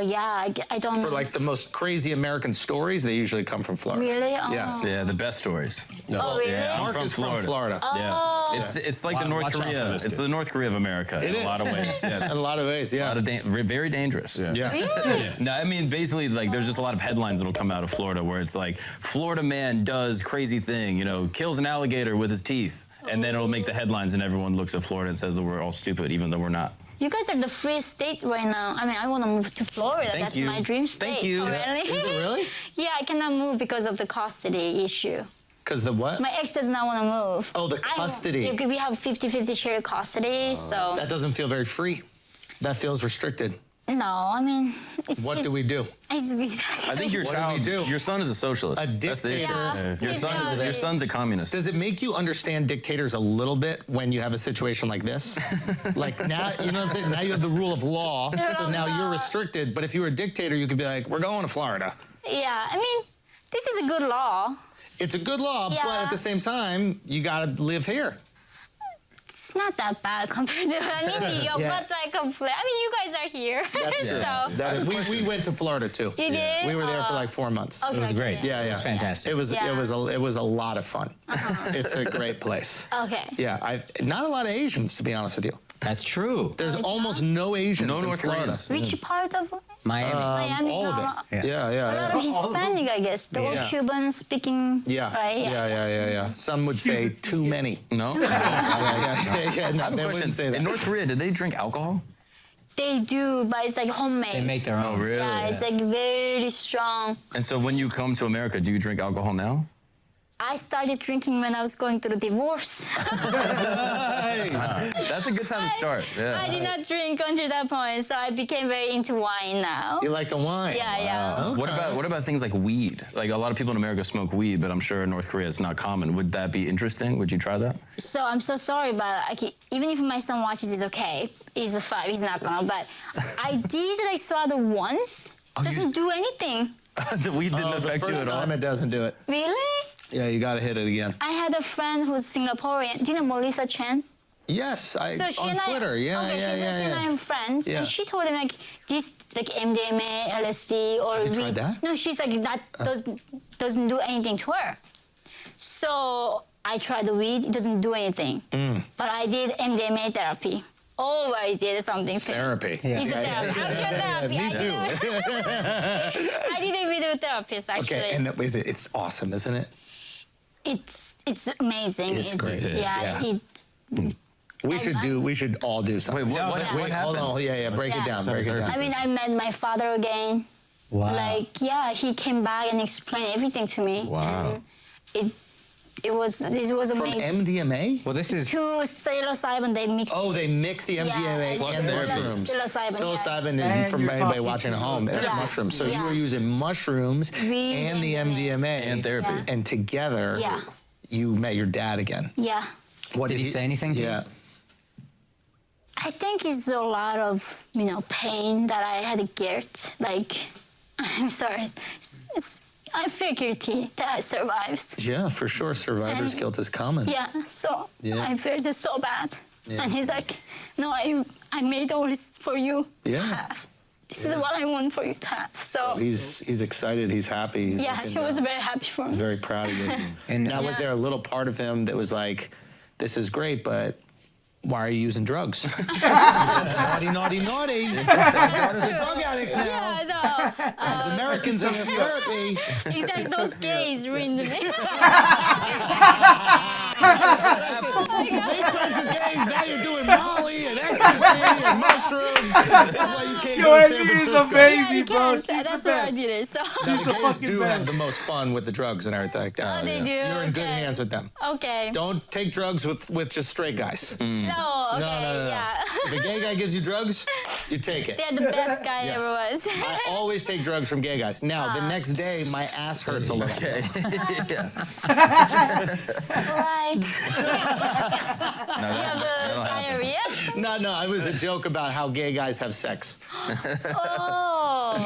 Yeah, I don't For like the most crazy American stories, they usually come from Florida. Really? Oh. Yeah. Yeah, the best stories. Oh, really? Yeah, I'm Mark from is Florida. from Florida. Oh. Yeah, it's like the North watch out for Korea. this It's dude. the North Korea of America in a lot of ways. Yeah, it's In a lot of ways, a yeah. lot of very dangerous. Yeah. Really? No, I mean basically like there's just a lot of headlines that'll come out of Florida where it's like Florida man does crazy thing, you know, kills an alligator with his teeth, and then it'll make the headlines and everyone looks at Florida and says that we're all stupid even though we're not. You guys are the free state right now. I mean, I want to move to Florida. Thank That's you. my dream state. Thank you. Oh, really? Is it really? Yeah, I cannot move because of the custody issue. Because the what? My ex does not want to move. Oh, the I- custody. yeah, we have 50-50 shared custody, so... That doesn't feel very free. That feels restricted. No, I mean... What do we do? I think your What do we child, do? your son is a socialist. A That's the issue. dictator. Yeah, Your son's a communist. Does it make you understand dictators a little bit when you have a situation like this? Like now, you know what I'm saying? Now you have the rule of law, so now you're restricted. But if you were a dictator, you could be like, we're going to Florida. Yeah, I mean, this is a good law. It's a good law, but Yeah. at the same time, you got to live here. It's not that bad compared to... I mean, New York, Yeah. but I complain. I mean, you guys are here, so... We went to Florida too. You did? We were there for like 4 months. Okay, It was okay. great. Yeah, yeah. It was fantastic. It was Yeah. it was a lot of fun. It's a great place. Okay. Yeah, not a lot of Asians, to be honest with you. That's true. There's it's almost no Asians No in North Florida. Koreans. Which part of Miami. Miami's All of not... it. Yeah, A yeah, lot yeah. of Hispanic, I guess. The Yeah. Cuban speaking, Yeah, right? yeah. Some would say too many. No? Yeah. No, I have a they question. wouldn't say that. In North Korea, did they drink alcohol? They do, but it's like homemade. They make their own. Oh, really? Yeah, it's like very strong. And so when you come to America, do you drink alcohol now? I started drinking when I was going through divorce. That's a good time to start. Yeah. I did not drink until that point, so I became very into wine now. You like the wine? Yeah, yeah. What about things like weed? Like a lot of people in America smoke weed, but I'm sure in North Korea it's not common. Would that be interesting? Would you try that? So I'm so sorry, but even if my son watches, it's okay. He's a 5, he's not gonna. But I did like swallow once. Doesn't do anything. The weed didn't The affect you first at all. time it doesn't do it. Really? Yeah, you got to hit it again. I had a friend who's Singaporean. Do you know Melissa Chen? Yes, So on Twitter. Yeah, okay, yeah, she yeah. and I yeah. are friends, Yeah. and she told him like this, like MDMA, LSD, or you tried that? No, she's like that doesn't do anything to her. So I tried the weed; it doesn't do anything. But I did MDMA therapy. Oh, I did something. Therapy. It's a therapy. Actual therapy. me too. I did it with a therapist actually. Okay, and it's awesome, isn't it? It's amazing. It's great. Yeah. Yeah. We should all do something. Wait, what Hold happened? on. Yeah. Break it down. Break it down. I mean, I met my father again. Wow. Like, yeah, he came back and explained everything to me. Wow. And it was From amazing. MDMA? Well, this is To psilocybin, they mixed. Oh, they mix the MDMA Yeah, and and mushrooms. psilocybin, yeah. Psilocybin And is from you're anybody talking watching at to home. It's Yeah. mushrooms. So you Yeah. were using mushrooms Weed and the and MDMA And therapy. Yeah. and together, Yeah. you met your dad again. Yeah. What Did he say anything to you? Yeah. I think it's a lot of, pain that I had guilt. Like, I'm sorry. I feel guilty that I survived. Yeah, for sure. Survivor's And- guilt is common. Yeah, so Yeah. I feel just so bad. Yeah. And he's like, no, I made all this for you to Yeah. have. This is what I want for you to have. So, He's excited. He's happy. He's yeah, looking he was down. very happy for me. He's very proud of you. And- now, was Yeah. there a little part of him that was like, this is great, but why are you using drugs? naughty, naughty, naughty. Daughter's a drug addict now. Yeah, no. There's Americans in therapy. Exactly, those gays ruined me. Make friends with gays, now you're doing Molly and ecstasy and mushrooms. That's why you can't Yo, go to San Andy is a Francisco. baby, Yeah, you bro. can't. She's That's the why I best. did it. So, Now, the the gays fucking do best. have the most fun with the drugs and everything like that. they do. You're in good Okay. hands with them. okay. Don't take drugs with just straight guys. No, okay, No. yeah. If a gay guy gives you drugs, you take it. They're the best guy Yes. ever was. I always take drugs from gay guys. Now, the next day, my ass hurts a little. Okay. Yeah. Right. No, You have that'll the happen. diarrhea? No, it was a joke about how gay guys have sex. Oh.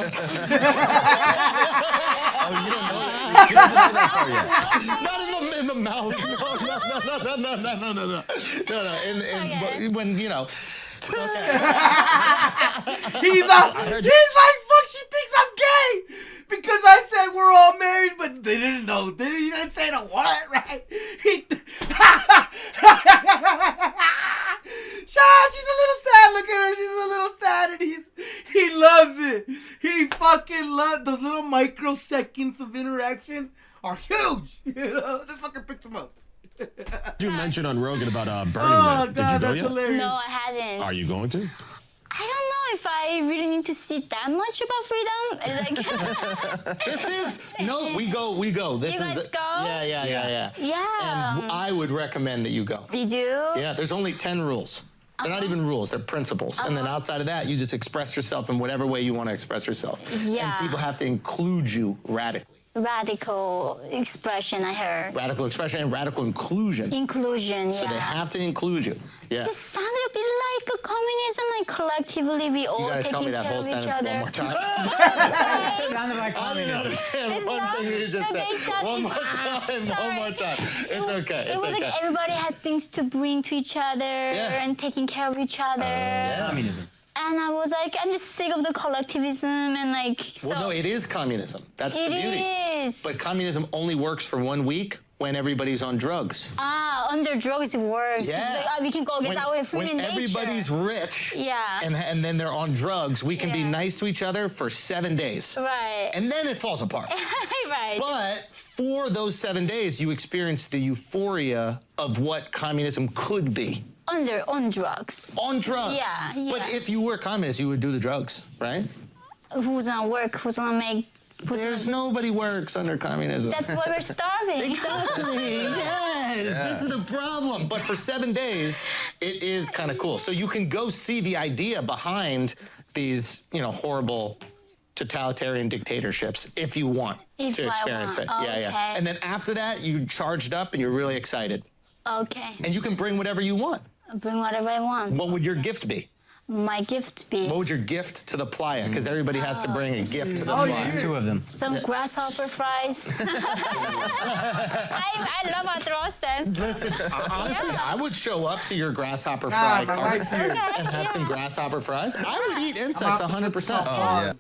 Oh, you don't know that? She doesn't know that part yet. Not in the mouth. No. Okay. When, you know. He's like, fuck, she thinks I'm gay because I said we're all married, but they didn't know. He didn't say the what, right? She's a little sad. Look at her. She's a little sad, and he loves it. He fucking loves those little microseconds of interaction are huge. You know, this fucker picked him up. You mentioned on Rogan about Burning Oh Man. Did you God, go that's yet? hilarious. No, I haven't. Are you going to? I don't know if I really need to see that much about freedom. It's like, This is we go. This You is guys go? Yeah. yeah. And I would recommend that you go. You do? Yeah, there's only 10 rules. They're not even rules, they're principles. And then outside of that, you just express yourself in whatever way you want to express yourself. Yeah. And people have to include you radically. Radical expression, I heard. Radical expression and radical inclusion. Inclusion, So they have to include you. Yeah. It sounded a bit like a communism, like collectively we all You gotta taking tell me that care whole of each sentence other. one more time. Sounded like I didn't communism. understand It's one not- thing you just okay, said. sorry, One more sorry. time. One more time. It's okay. It It's was okay. like everybody had things to bring to each other and taking care of each other. Communism. And I was like, I'm just sick of the collectivism and like, so Well, no, it is communism. That's the it beauty. is. But communism only works for 1 week when everybody's on drugs. Under drugs it works. Yeah. It's like, we can go against our human when nature. everybody's rich Yeah. and then they're on drugs, we can be Yeah. nice to each other for 7 days. Right. And then it falls apart. right. But for those 7 days, you experience the euphoria of what communism could be. On drugs. On drugs. Yeah, yeah. But if you were communist, you would do the drugs, right? Who's gonna work? Who's gonna make? There's nobody works under communism. That's why we're starving. Exactly. Yes. This is the problem. But for 7 days, it is kind of cool. So you can go see the idea behind these, horrible totalitarian dictatorships if you want If to I experience want. it. Yeah. Okay. And then after that, you charged up and you're really excited. Okay. And you can bring whatever you want. Bring whatever I want. What would your gift be? My gift be What would your gift to the playa? Because everybody has to bring a gift to the There's playa. 2 of them. some grasshopper fries. I love arthros stamps. Listen, honestly, I would show up to your grasshopper Nah, fry my cart wife's here. and have some grasshopper fries. I would eat insects 100%. Oh, yeah.